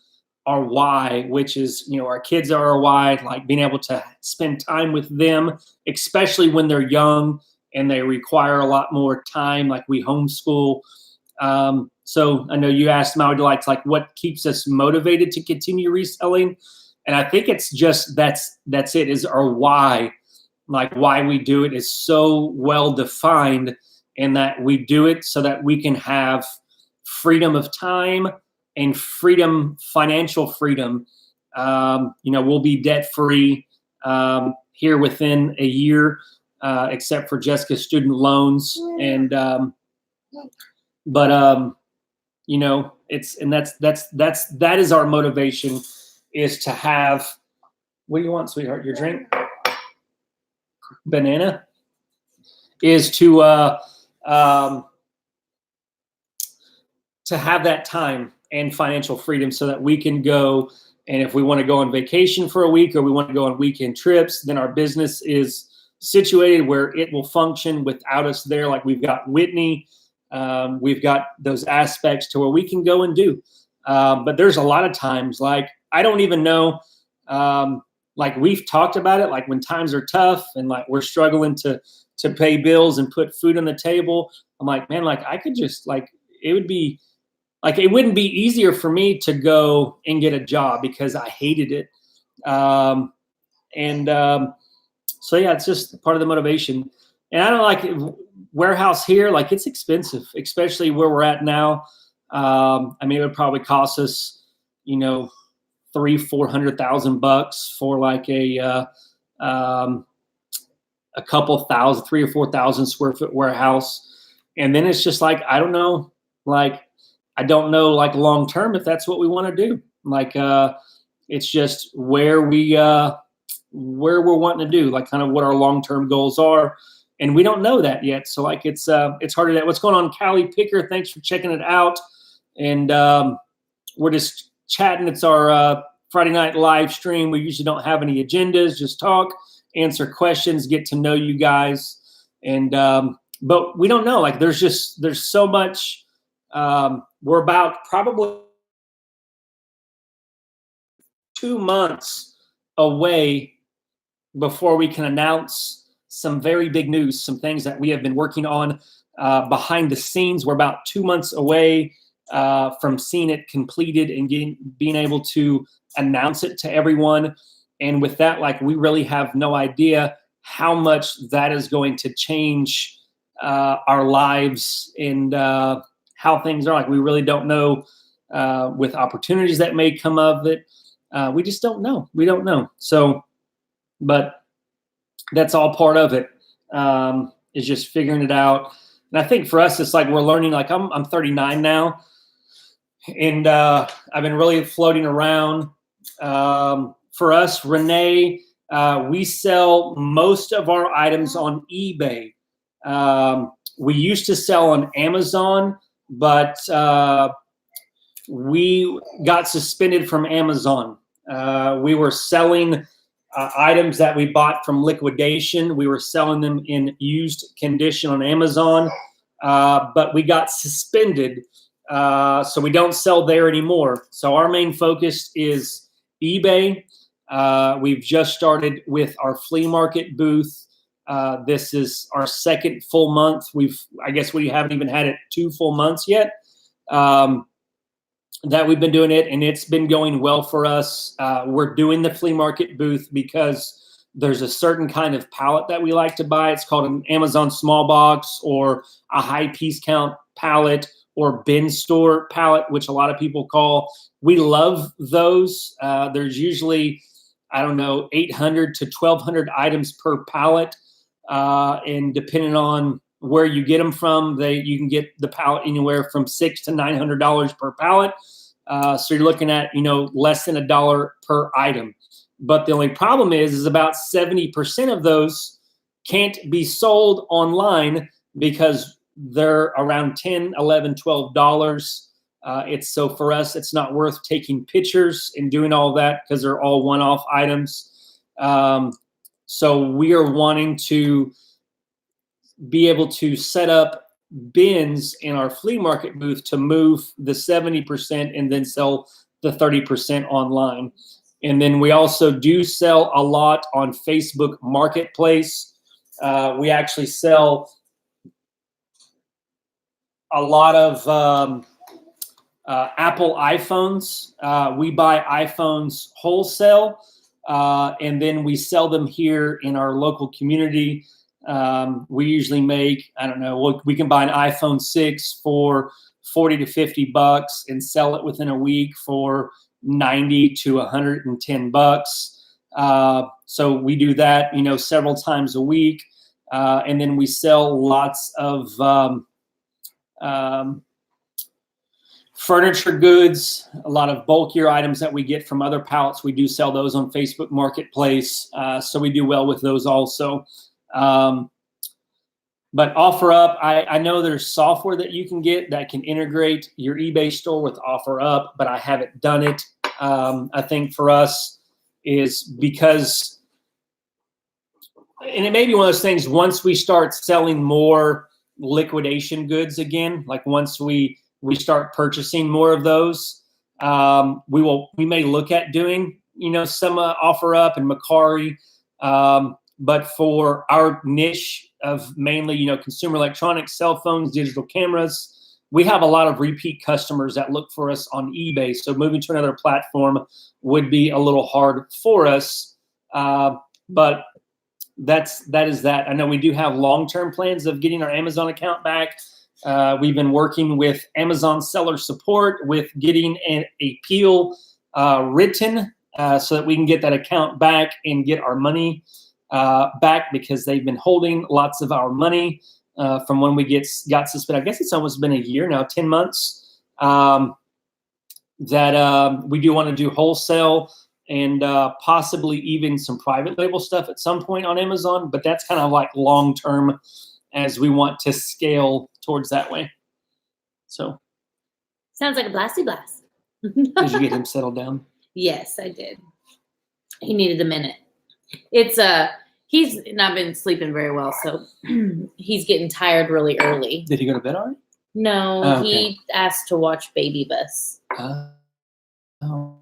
our why, which is our kids are our why. Like being able to spend time with them, especially when they're young and they require a lot more time. Like we homeschool. So I know you asked Maui Delights, like what keeps us motivated to continue reselling. And I think it's just, that's it, is our why. Like why we do it is so well defined, in that we do it so that we can have freedom of time and financial freedom. We'll be debt free here within a year, except for Jessica's student loans. And, that is our motivation, is to have, what do you want, sweetheart? Your drink? Banana? Is to have that time and financial freedom so that we can go, and if we want to go on vacation for a week or we want to go on weekend trips, then our business is situated where it will function without us there. Like we've got Whitney, we've got those aspects to where we can go and do. But there's a lot of times, like, I don't even know, like we've talked about it, like when times are tough and like we're struggling to pay bills and put food on the table. I'm like, man, like I could just, like, it wouldn't be easier for me to go and get a job because I hated it. So yeah, it's just part of the motivation. And I don't like warehouse here. Like it's expensive, especially where we're at now. I mean, it would probably cost us, $300,000-$400,000 for like a a couple thousand, 3,000 or 4,000 square foot warehouse. And then it's just like, I don't know, like, I don't know, like long term, if that's what we want to do. Like, it's just where we're wanting to do, like kind of what our long-term goals are. And we don't know that yet. So like, it's hard to, what's going on, Callie Picker? Thanks for checking it out. And we're just chatting. It's our Friday night live stream. We usually don't have any agendas, just talk, answer questions, get to know you guys. And, but we don't know, like there's so much, we're about probably 2 months away before we can announce some very big news, some things that we have been working on behind the scenes. We're about 2 months away from seeing it completed and being able to announce it to everyone. And with that, like, we really have no idea how much that is going to change our lives and how things are. Like, we really don't know with opportunities that may come of it. We just don't know. We don't know. So, but that's all part of it, is just figuring it out. And I think for us, it's like we're learning. Like, I'm 39 now, and I've been really floating around. For us, Renee, we sell most of our items on eBay. We used to sell on Amazon, but we got suspended from Amazon. We were selling items that we bought from Liquidation. We were selling them in used condition on Amazon, but we got suspended. So we don't sell there anymore. So our main focus is eBay. We've just started with our flea market booth. This is our second full month. I guess we haven't even had it 2 full months yet that we've been doing it, and it's been going well for us. We're doing the flea market booth because there's a certain kind of pallet that we like to buy. It's called an Amazon small box or a high piece count pallet or bin store pallet, which a lot of people call. We love those. There's usually, I don't know, 800 to 1,200 items per pallet. And depending on where you get them from, you can get the pallet anywhere from $600 to $900 per pallet. So you're looking at, less than $1 per item. But the only problem is about 70% of those can't be sold online because they're around $10, $11, $12. So for us, it's not worth taking pictures and doing all that because they're all one-off items. So we are wanting to be able to set up bins in our flea market booth to move the 70% and then sell the 30% online. And then we also do sell a lot on Facebook Marketplace. We actually sell a lot of Apple iPhones. We buy iPhones wholesale, and then we sell them here in our local community. We usually make, I don't know, we can buy an iPhone 6 for $40 to $50 and sell it within a week for $90 to $110. So we do that, several times a week. And then we sell lots of furniture goods, a lot of bulkier items that we get from other pallets. We do sell those on Facebook Marketplace. So we do well with those also. But OfferUp, I know there's software that you can get that can integrate your eBay store with OfferUp, but I haven't done it. I think for us is because, and it may be one of those things, once we start selling more liquidation goods again, like once we start purchasing more of those, we may look at doing, some OfferUp and Macari. But for our niche of mainly, consumer electronics, cell phones, digital cameras, we have a lot of repeat customers that look for us on eBay. So moving to another platform would be a little hard for us. But that is that. I know we do have long-term plans of getting our Amazon account back. We've been working with Amazon seller support with getting an appeal written so that we can get that account back and get our money. back because they've been holding lots of our money from when we got suspended. I guess it's almost been a year now, 10 months. That we do want to do wholesale and possibly even some private label stuff at some point on Amazon, but that's kind of like long term as we want to scale towards that way. So Sounds like a blasty blast. did you get him settled down? Yes, I did. He needed a minute. It's he's not been sleeping very well, so he's getting tired really early. Did he go to bed already? No, Oh, okay. He asked to watch Baby Bus. Oh.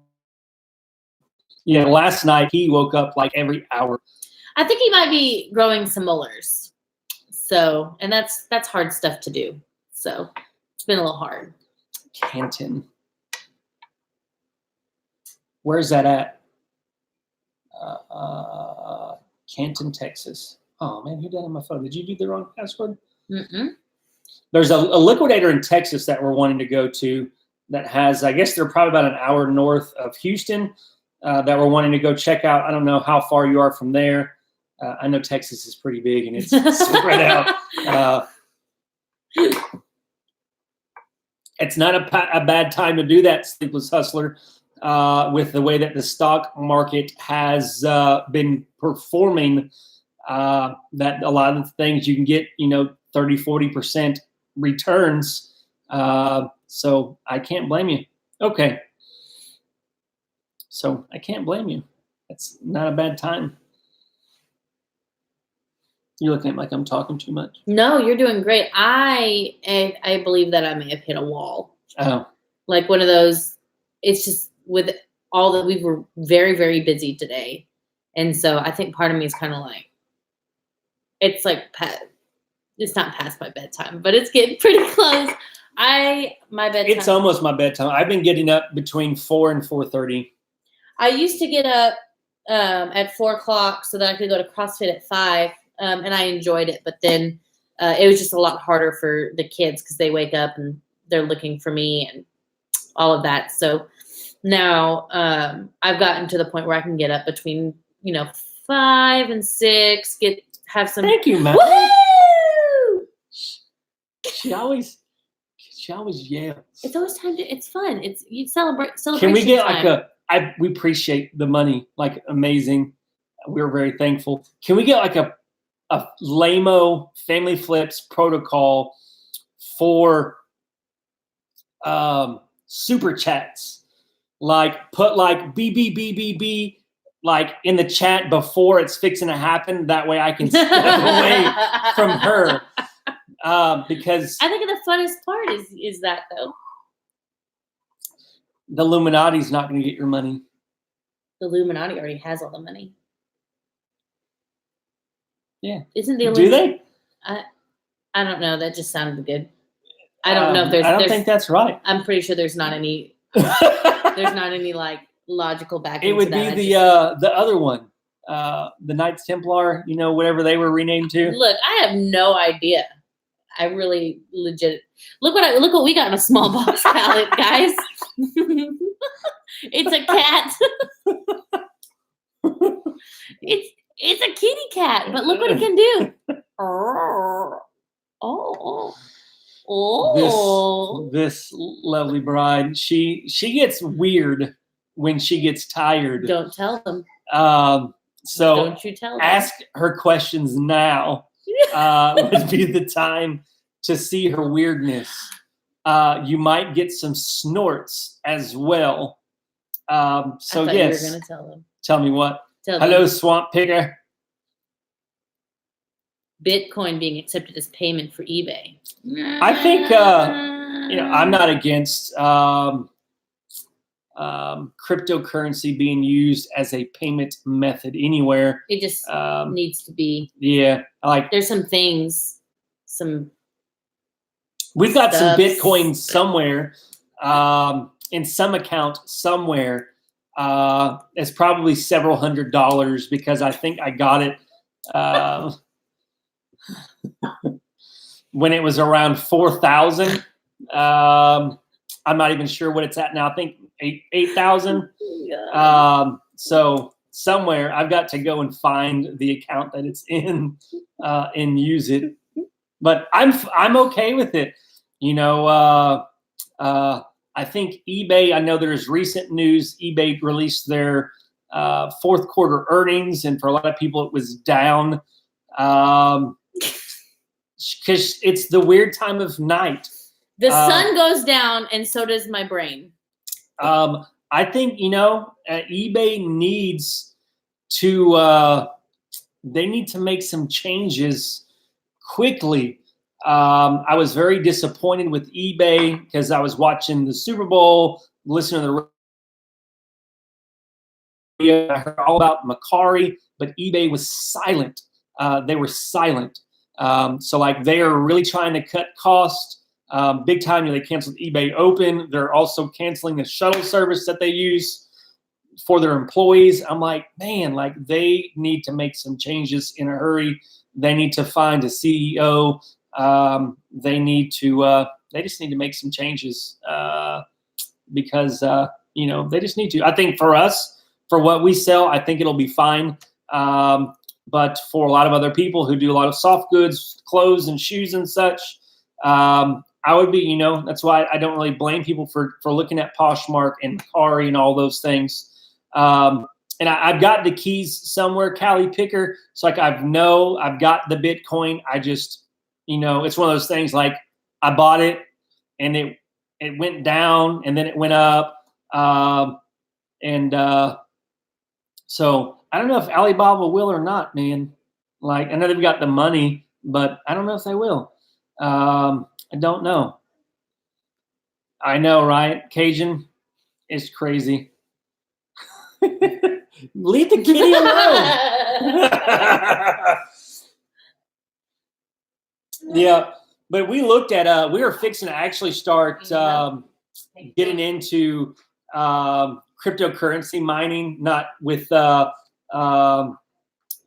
Yeah, last night he woke up like every hour. I think he might be growing some molars. So, and that's hard stuff to do. So, it's been a little hard. Canton. Where's that at? Canton, Texas. Oh man, who did that on my phone? Did you do the wrong password? Mm-mm. There's a liquidator in Texas that we're wanting to go to that has, I guess they're probably about an hour north of Houston that we're wanting to go check out. I don't know how far you are from there. I know Texas is pretty big and it's spread out. It's not a bad time to do that, Sleepless Hustler, with the way that the stock market has been performing, that a lot of the things you can get, 30, 40% returns. So I can't blame you. Okay. So I can't blame you. It's not a bad time. You're looking at me like I'm talking too much. No, you're doing great. I believe that I may have hit a wall. Oh. Like one of those, it's just with all that we were very, very busy today. And so I think part of me is kind of like, it's like, it's not past my bedtime, but it's getting pretty close. My bedtime. It's almost my bedtime. I've been getting up between 4 and 4:30. I used to get up at 4 o'clock so that I could go to CrossFit at 5. And I enjoyed it, but then it was just a lot harder for the kids because they wake up and they're looking for me and all of that. So now I've gotten to the point where I can get up between 5 and 6. Have some. Thank you, man. Woo! She always yells. It's always time to. It's fun. It's you celebrate. Can we get time. we appreciate the money, like amazing. We're very thankful. Can we get like a Lamo Family Flips protocol for super chats? Like put like BBBBB like in the chat before it's fixing to happen. That way I can step away from her. Because I think the funnest part is that though. The Illuminati's not going to get your money. The Illuminati already has all the money. Yeah. Isn't the Do they? I don't know. That just sounded good. I don't know if there's. I don't think that's right. I'm pretty sure there's not any. There's not any like logical backing. It would be the other one, the Knights Templar. Whatever they were renamed to. Look, I have no idea. I really legit. Look what we got in a small box palette, guys. It's a cat. It's a kitty cat, but look what it can do. Oh. This lovely bride, she gets weird when she gets tired. Don't tell them. So don't you tell them. Ask her questions now. Would be the time to see her weirdness. You might get some snorts as well. So I thought yes. you were gonna tell them. Tell me what. Tell Hello, them. Swamp Picker. Bitcoin being accepted as payment for eBay. I think I'm not against cryptocurrency being used as a payment method anywhere. It just needs to be. Yeah, There's some things. We've got some Bitcoin somewhere, in some account somewhere. It's probably several $100s because I think I got it when it was around 4,000. I'm not even sure what it's at now. I think 8,000. Yeah. So somewhere. I've got to go and find the account that it's in and use it. But I'm okay with it. You know, I think eBay, I know there's recent news, eBay released their fourth quarter earnings, and for a lot of people it was down because it's the weird time of night. The sun goes down, and so does my brain. I think, you know, eBay needs to, they need to make some changes quickly. I was very disappointed with eBay because I was watching the Super Bowl, listening to the radio. I heard all about Macari, but eBay was silent. They were silent. So like they are really trying to cut costs. Big time. You know, they canceled eBay Open. They're also canceling the shuttle service that they use for their employees. I'm like, man, like they need to make some changes in a hurry. They need to find a CEO. They just need to make some changes because you know, they just need to. I think for us, for what we sell, I think it'll be fine. But for a lot of other people who do a lot of soft goods, clothes and shoes and such, I would be, you know, that's why I don't really blame people for looking at Poshmark and Macari and all those things. And I've got the keys somewhere, Callie Picker. So like I've got the Bitcoin. I just, you know, it's one of those things like I bought it and it went down and then it went up. So I don't know if Alibaba will or not, man. Like I know they've got the money, but I don't know if they will. I don't know. I know, right? Cajun is crazy. Leave the kitty alone. Yeah, but we looked at we were fixing to actually start getting into cryptocurrency mining, not with not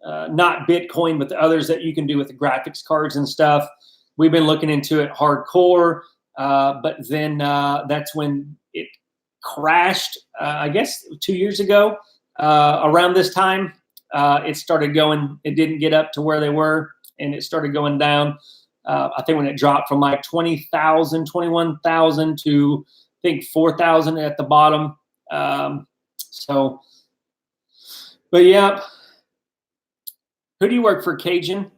Bitcoin, but the others that you can do with the graphics cards and stuff. We've been looking into it hardcore, but then that's when it crashed. I guess 2 years ago, around this time, it started going. It didn't get up to where they were, and it started going down. I think when it dropped from like 20,000, 21,000 to I think 4,000 at the bottom. But yeah. Who do you work for, Cajun?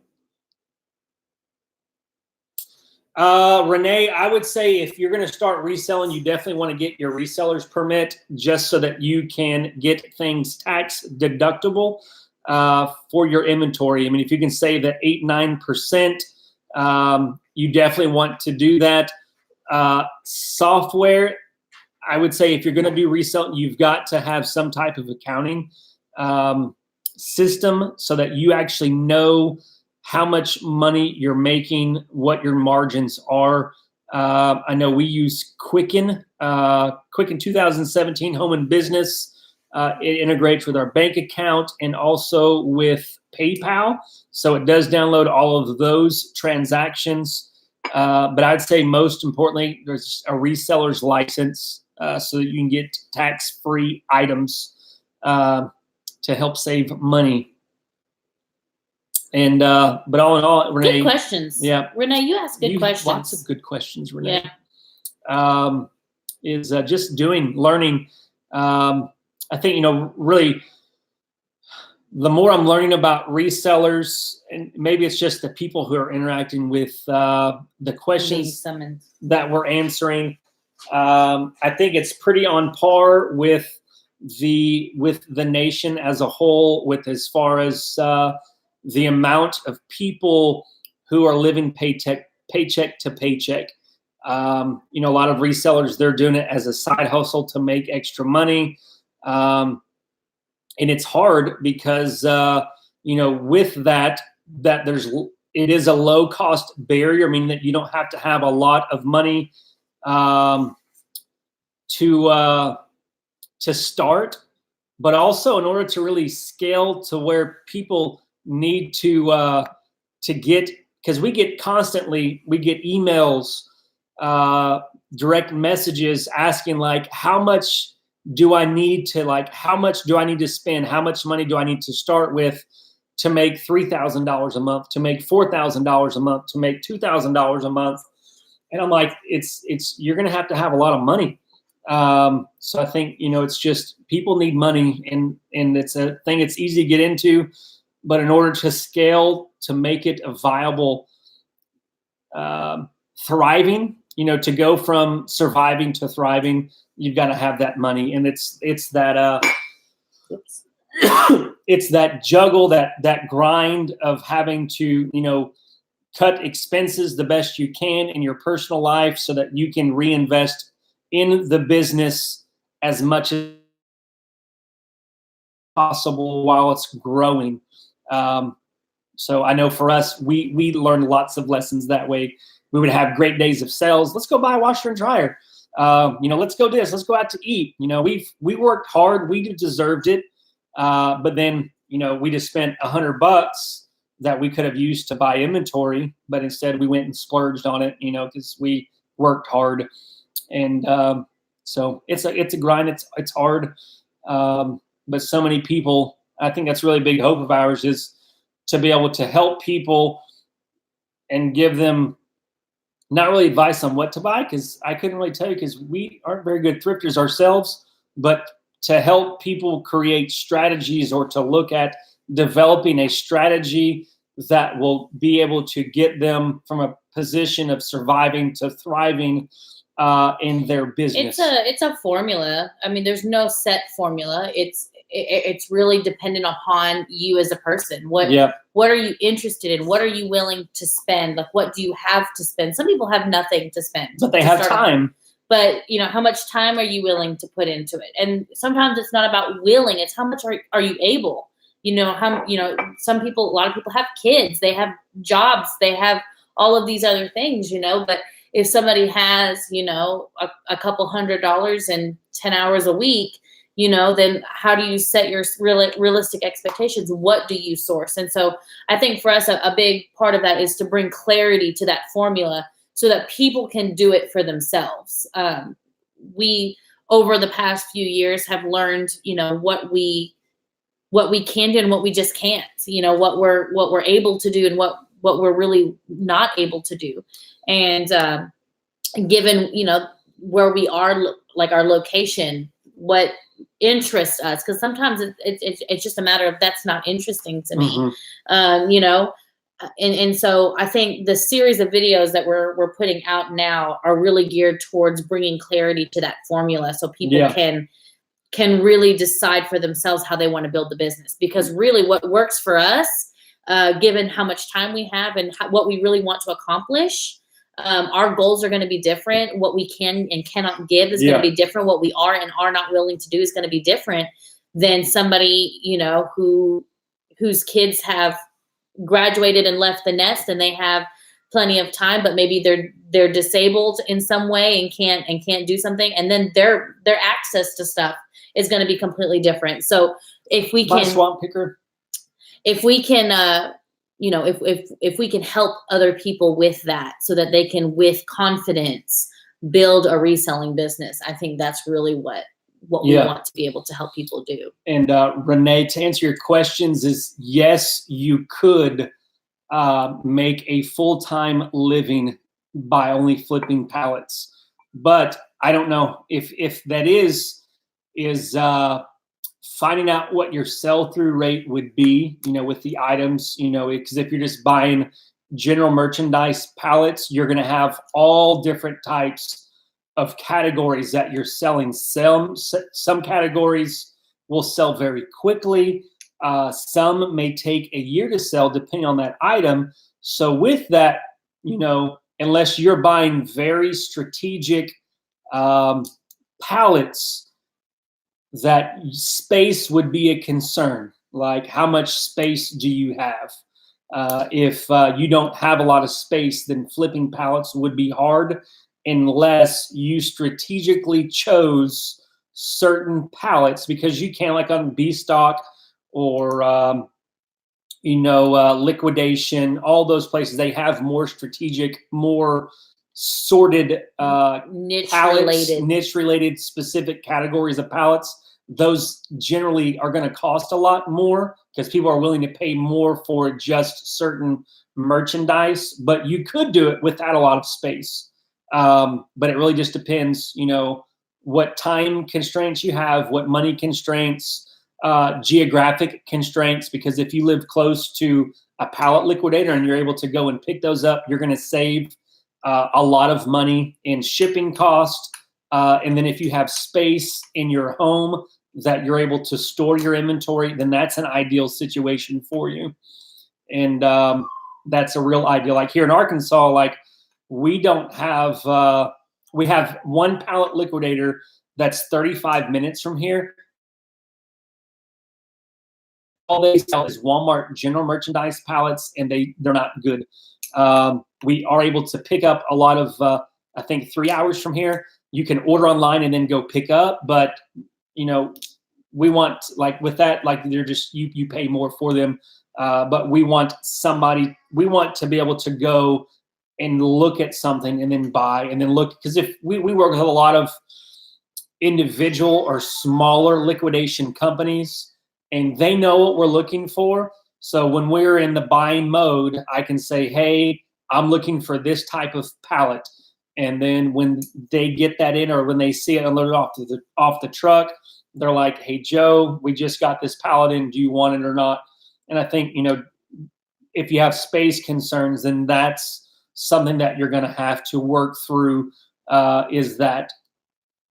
Renee, I would say if you're going to start reselling, you definitely want to get your reseller's permit just so that you can get things tax deductible for your inventory. I mean, if you can save that 8-9%, you definitely want to do that. Software, I would say if you're going to do reselling, you've got to have some type of accounting system so that you actually know how much money you're making, what your margins are. I know we use Quicken 2017 Home and Business. It integrates with our bank account and also with PayPal. So it does download all of those transactions. But I'd say most importantly, there's a reseller's license so that you can get tax-free items to help save money. And but all in all, Renee, good questions. Yeah, Renee, you ask good questions. Lots of good questions, Renee. Yeah. Is just learning. I think, you know, really, the more I'm learning about resellers, and maybe it's just the people who are interacting with the questions that we're answering. I think it's pretty on par with the nation as a whole, with as far as the amount of people who are living paycheck to paycheck. You know, a lot of resellers, they're doing it as a side hustle to make extra money. And it's hard because, you know, with that it is a low cost barrier, meaning that you don't have to have a lot of money to start, but also in order to really scale to where people need to get, because we get emails, direct messages asking like, how much do I need to, like, how much do I need to spend? How much money do I need to start with to make $3,000 a month, to make $4,000 a month, to make $2,000 a month? And I'm like, you're going to have a lot of money. So I think, it's just people need money, and it's a thing it's easy to get into, but in order to scale, to make it a viable, thriving, to go from surviving to thriving, you've got to have that money. And it's that, it's that juggle, that grind of having to, cut expenses the best you can in your personal life so that you can reinvest in the business as much as possible while it's growing. So I know for us, we learned lots of lessons that way. We would have great days of sales. Let's go buy a washer and dryer. Let's go do this. Let's go out to eat. We worked hard. We deserved it. But then, we just spent $100 that we could have used to buy inventory, but instead we went and splurged on it, because we worked hard. And so it's a grind. It's hard. But so many people, I think that's really a big hope of ours, is to be able to help people and give them not really advice on what to buy, because I couldn't really tell you, because we aren't very good thrifters ourselves, but to help people create strategies, or to look at developing a strategy that will be able to get them from a position of surviving to thriving in their business. It's a formula. I mean, there's no set formula. It's really dependent upon you as a person. What are you interested in? What are you willing to spend? Like, what do you have to spend? Some people have nothing to spend, but they have time. But how much time are you willing to put into it? And sometimes it's not about willing; it's how much are you able. A lot of people have kids, they have jobs, they have all of these other things. But if somebody has a couple $100 and 10 hours a week, then how do you set your realistic expectations? What do you source? And so I think for us, a big part of that is to bring clarity to that formula so that people can do it for themselves. We, over the past few years, have learned, what we can do and what we just can't, what we're able to do and what we're really not able to do. And given, where we are, like our location, what interests us, because sometimes it's just a matter of that's not interesting to me. And so I think the series of videos that we're putting out now are really geared towards bringing clarity to that formula, so people can really decide for themselves how they want to build the business. Because really what works for us, given how much time we have and what we really want to accomplish, our goals are going to be different. What we can and cannot give is going to be different. What we are and are not willing to do is going to be different than somebody, whose kids have graduated and left the nest and they have plenty of time, but maybe they're disabled in some way and can't do something. And then their access to stuff is going to be completely different. So if we can swamp picker, if we can, if we can help other people with that so that they can, with confidence, build a reselling business, I think that's really what we want to be able to help people do. And Renee, to answer your questions, is yes, you could make a full-time living by only flipping pallets, but I don't know if that is finding out what your sell-through rate would be, with the items, because if you're just buying general merchandise pallets, you're going to have all different types of categories that you're selling. Some categories will sell very quickly. Some may take a year to sell depending on that item. So with that, unless you're buying very strategic pallets, that space would be a concern. Like, how much space do you have? If you don't have a lot of space, then flipping pallets would be hard unless you strategically chose certain pallets, because you can, like on B stock or Liquidation, all those places, they have more strategic, more sorted Niche pallets, related. niche related specific categories of pallets, those generally are going to cost a lot more because people are willing to pay more for just certain merchandise. But you could do it without a lot of space. But it really just depends, what time constraints you have, what money constraints, geographic constraints, because if you live close to a pallet liquidator and you're able to go and pick those up, you're going to save a lot of money in shipping cost. And then if you have space in your home that you're able to store your inventory, then that's an ideal situation for you. And that's a real ideal. Like here in Arkansas, like we don't have, we have one pallet liquidator that's 35 minutes from here. All they sell is Walmart general merchandise pallets, and they're not good. We are able to pick up a lot of, I think 3 hours from here. You can order online and then go pick up, but we want, like with that, like they're just, you pay more for them. But we want to be able to go and look at something and then buy and then look, because if we work with a lot of individual or smaller liquidation companies, and they know what we're looking for. So when we're in the buying mode, I can say, hey, I'm looking for this type of pallet. And then when they get that in, or when they see it unloaded off the truck, they're like, hey, Joe, we just got this pallet in. Do you want it or not? And I think, if you have space concerns, then that's something that you're going to have to work through, is that.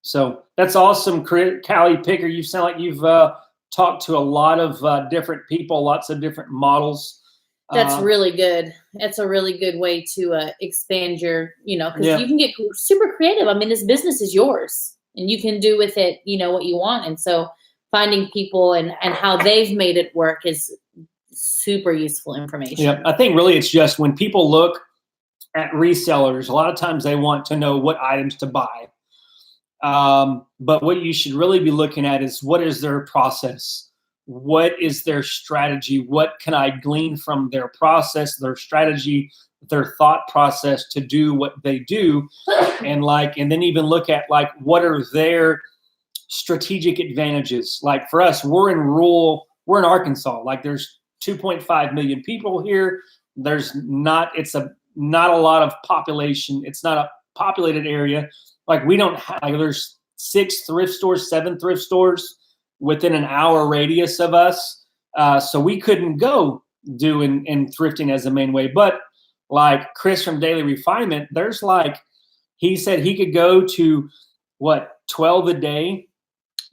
So that's awesome, Callie Picker. You sound like you've talked to a lot of different people, lots of different models. That's really good. That's a really good way to expand your, because Yeah. you can get super creative. I mean, this business is yours and you can do with it, what you want. And so finding people and how they've made it work is super useful information. Yeah, I think really it's just when people look at resellers, a lot of times they want to know what items to buy. But what you should really be looking at is, what is their process? What is their strategy? What can I glean from their process, their strategy, their thought process to do what they do? And then even look at what are their strategic advantages? Like for us, we're in Arkansas. Like there's 2.5 million people here. It's not a lot of population. It's not a populated area. Like we don't have, there's 6 thrift stores, 7 thrift stores within an hour radius of us. So we couldn't go doing and thrifting as the main way. But like Chris from Daily Refinement, there's he said he could go to 12 a day.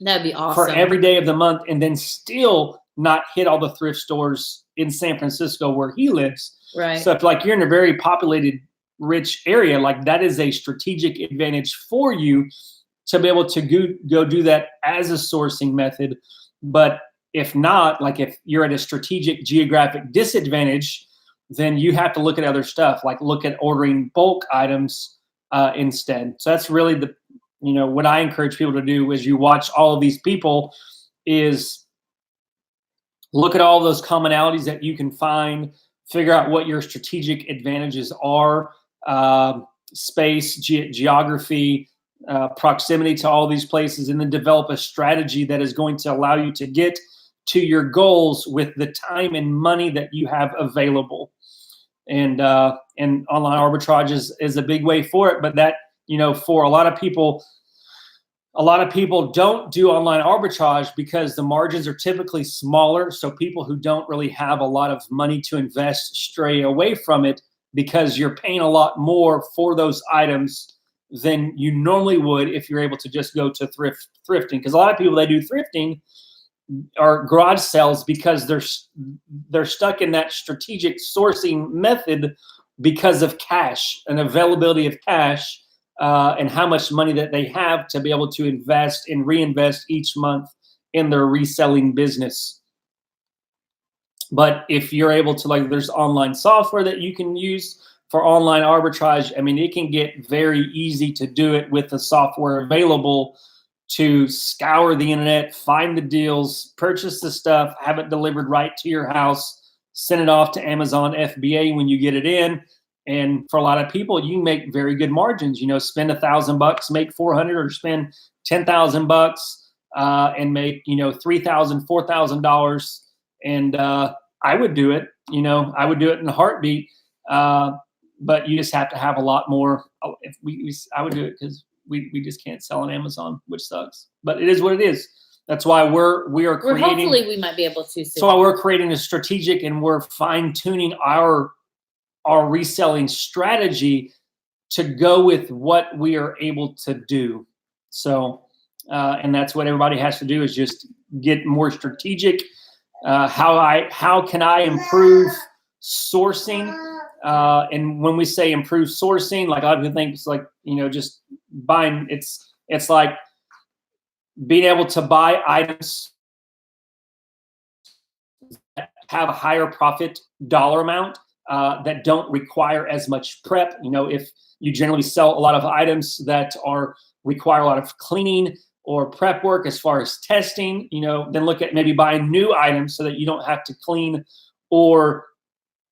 That'd be awesome. For every day of the month, and then still not hit all the thrift stores in San Francisco where he lives. Right. So if you're in a very populated, rich area, that is a strategic advantage for you to be able to go do that as a sourcing method. But if not, if you're at a strategic geographic disadvantage, then you have to look at other stuff, look at ordering bulk items instead. So that's really what I encourage people to do as you watch all of these people is look at all those commonalities that you can find, figure out what your strategic advantages are, space, geography, proximity to all these places, and then develop a strategy that is going to allow you to get to your goals with the time and money that you have available. And online arbitrage is a big way for it. But that, for a lot of people don't do online arbitrage because the margins are typically smaller. So people who don't really have a lot of money to invest stray away from it, because you're paying a lot more for those items than you normally would if you're able to just go to thrifting. Because a lot of people that do thrifting are garage sales because they're stuck in that strategic sourcing method because of cash and availability of cash, and how much money that they have to be able to invest and reinvest each month in their reselling business. But if you're able to, there's online software that you can use for online arbitrage. I mean, it can get very easy to do it with the software available to scour the internet, find the deals, purchase the stuff, have it delivered right to your house, send it off to Amazon FBA when you get it in, And for a lot of people, you can make very good margins. Spend $1,000, make 400, or spend $10,000 and make $3,000, $4,000. And I would do it. I would do it in a heartbeat. But you just have to have a lot more. I would do it because we just can't sell on Amazon, which sucks. But it is what it is. That's why we are creating. Hopefully, we might be able to. So why we're creating a strategic, and we're fine tuning our reselling strategy to go with what we are able to do. So, and that's what everybody has to do, is just get more strategic. How can I improve sourcing? And when we say improve sourcing, like a lot of people think it's like, just buying, it's like being able to buy items that have a higher profit dollar amount, that don't require as much prep. If you generally sell a lot of items that require a lot of cleaning or prep work as far as testing, then look at maybe buying new items so that you don't have to clean, or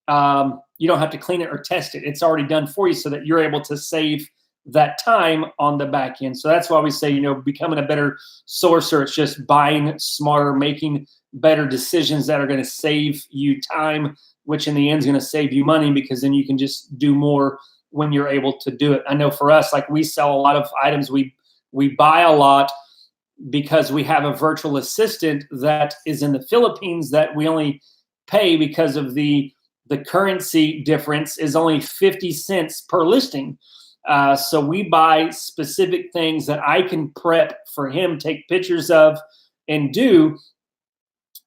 you don't have to clean it or test it. It's already done for you, so that you're able to save that time on the back end. So that's why we say, becoming a better sourcer, it's just buying smarter, making better decisions that are going to save you time, which in the end is going to save you money, because then you can just do more when you're able to do it. I know for us, like, we sell a lot of items. We buy a lot because we have a virtual assistant that is in the Philippines that we only pay because of the currency difference is only 50 cents per listing. So we buy specific things that I can prep for him, take pictures of, and do,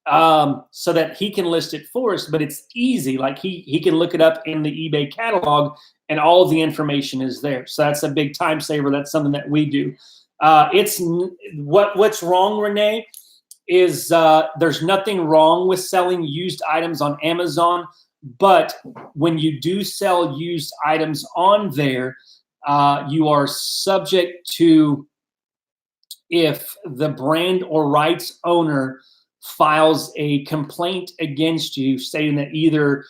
so that he can list it for us. But it's easy. Like, he can look it up in the eBay catalog, and all of the information is there. So that's a big time saver. That's something that we do. What's wrong, Renee, is there's nothing wrong with selling used items on Amazon. But when you do sell used items on there, you are subject to, if the brand or rights owner files a complaint against you stating that either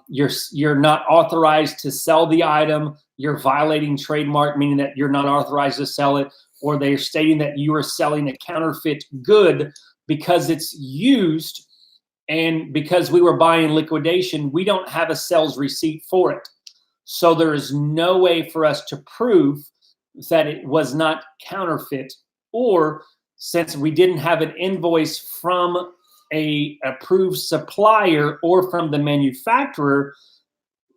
you're not authorized to sell the item, you're violating trademark, meaning that you're not authorized to sell it, or they're stating that you are selling a counterfeit good because it's used. And because we were buying liquidation, we don't have a sales receipt for it. So there is no way for us to prove that it was not counterfeit. Or, since we didn't have an invoice from a approved supplier or from the manufacturer,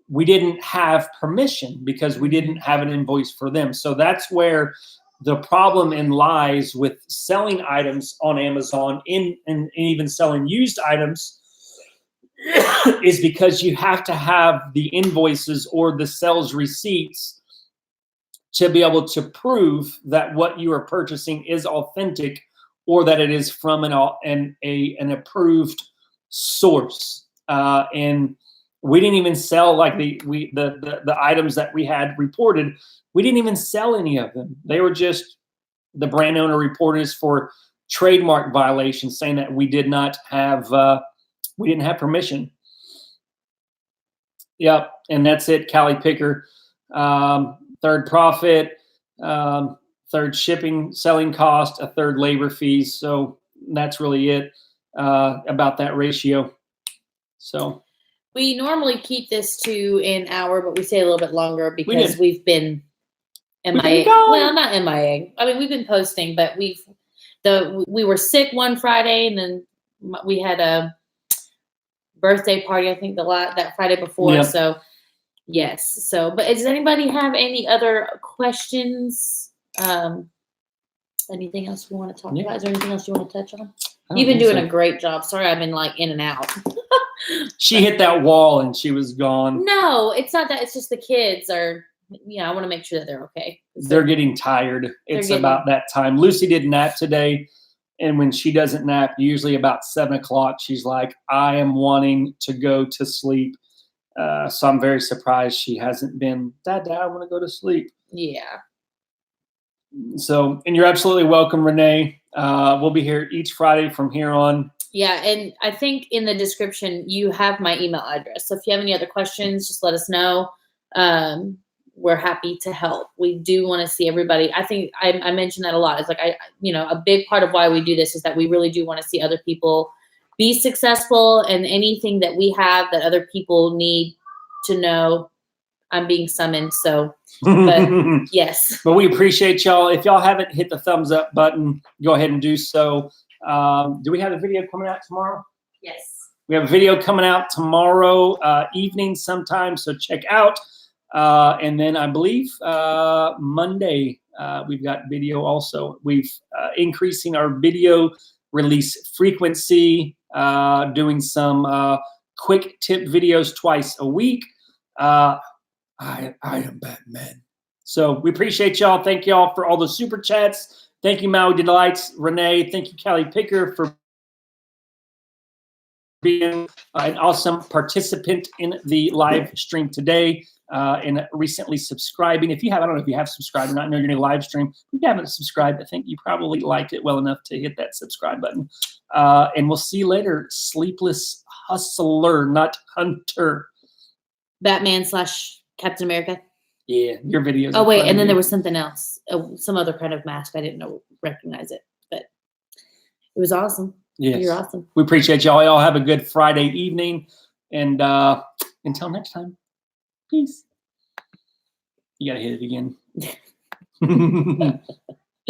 we didn't have permission because we didn't have an invoice for them. So that's where the problem lies with selling items on Amazon, and even selling used items, is because you have to have the invoices or the sales receipts to be able to prove that what you are purchasing is authentic, or that it is from an approved source. And we didn't even sell, like, the items that we had reported. We didn't even sell any of them. They were just, the brand owner reported us for trademark violations, saying that we didn't have permission. Yep, and that's it. Callie Picker, third profit, third shipping, selling cost, a third labor fees. So that's really it about that ratio. So we normally keep this to an hour, but we stay a little bit longer because we've been MIA. Well, not MIA. I mean, we've been posting, but we were sick one Friday, and then we had a birthday party, I think that Friday before. Yep. So yes. So, but does anybody have any other questions? Anything else we want to talk about? Is there anything else you want to touch on? You've been doing a great job. Sorry, I've been like in and out. She hit that wall and she was gone. No, it's not that. It's just the kids are, I want to make sure that they're okay. They're getting tired. It's about that time. Lucy did nap today. And when she doesn't nap, usually about 7 o'clock, she's like, I am wanting to go to sleep. So I'm very surprised she hasn't been, Dad, I want to go to sleep. Yeah. So, and you're absolutely welcome, Renee. We'll be here each Friday from here on. Yeah, and I think in the description you have my email address. So if you have any other questions, just let us know. We're happy to help. We do want to see everybody. I think I mentioned that a lot. It's like a big part of why we do this is that we really do want to see other people be successful, and anything that we have that other people need to know, I'm being summoned. So, but yes. But we appreciate y'all. If y'all haven't hit the thumbs up button, go ahead and do so. Do we have a video coming out tomorrow? Yes. We have a video coming out tomorrow evening sometime, so check out. And then I believe Monday we've got video also. We've increasing our video release frequency, doing some quick tip videos twice a week. I am Batman. So we appreciate y'all. Thank y'all for all the super chats. Thank you, Maui Delights, Renee. Thank you, Callie Picker, for being an awesome participant in the live stream today and recently subscribing. If you have, I don't know if you have subscribed or not, I know you're in a live stream. If you haven't subscribed, I think you probably liked it well enough to hit that subscribe button. And we'll see you later. Sleepless hustler, not hunter. Batman / Captain America. Yeah, your videos. Oh wait, and then there was something else, some other kind of mask. I didn't recognize it, but it was awesome. Yes. You're awesome. We appreciate y'all. Y'all have a good Friday evening, and until next time, peace. You gotta hit it again.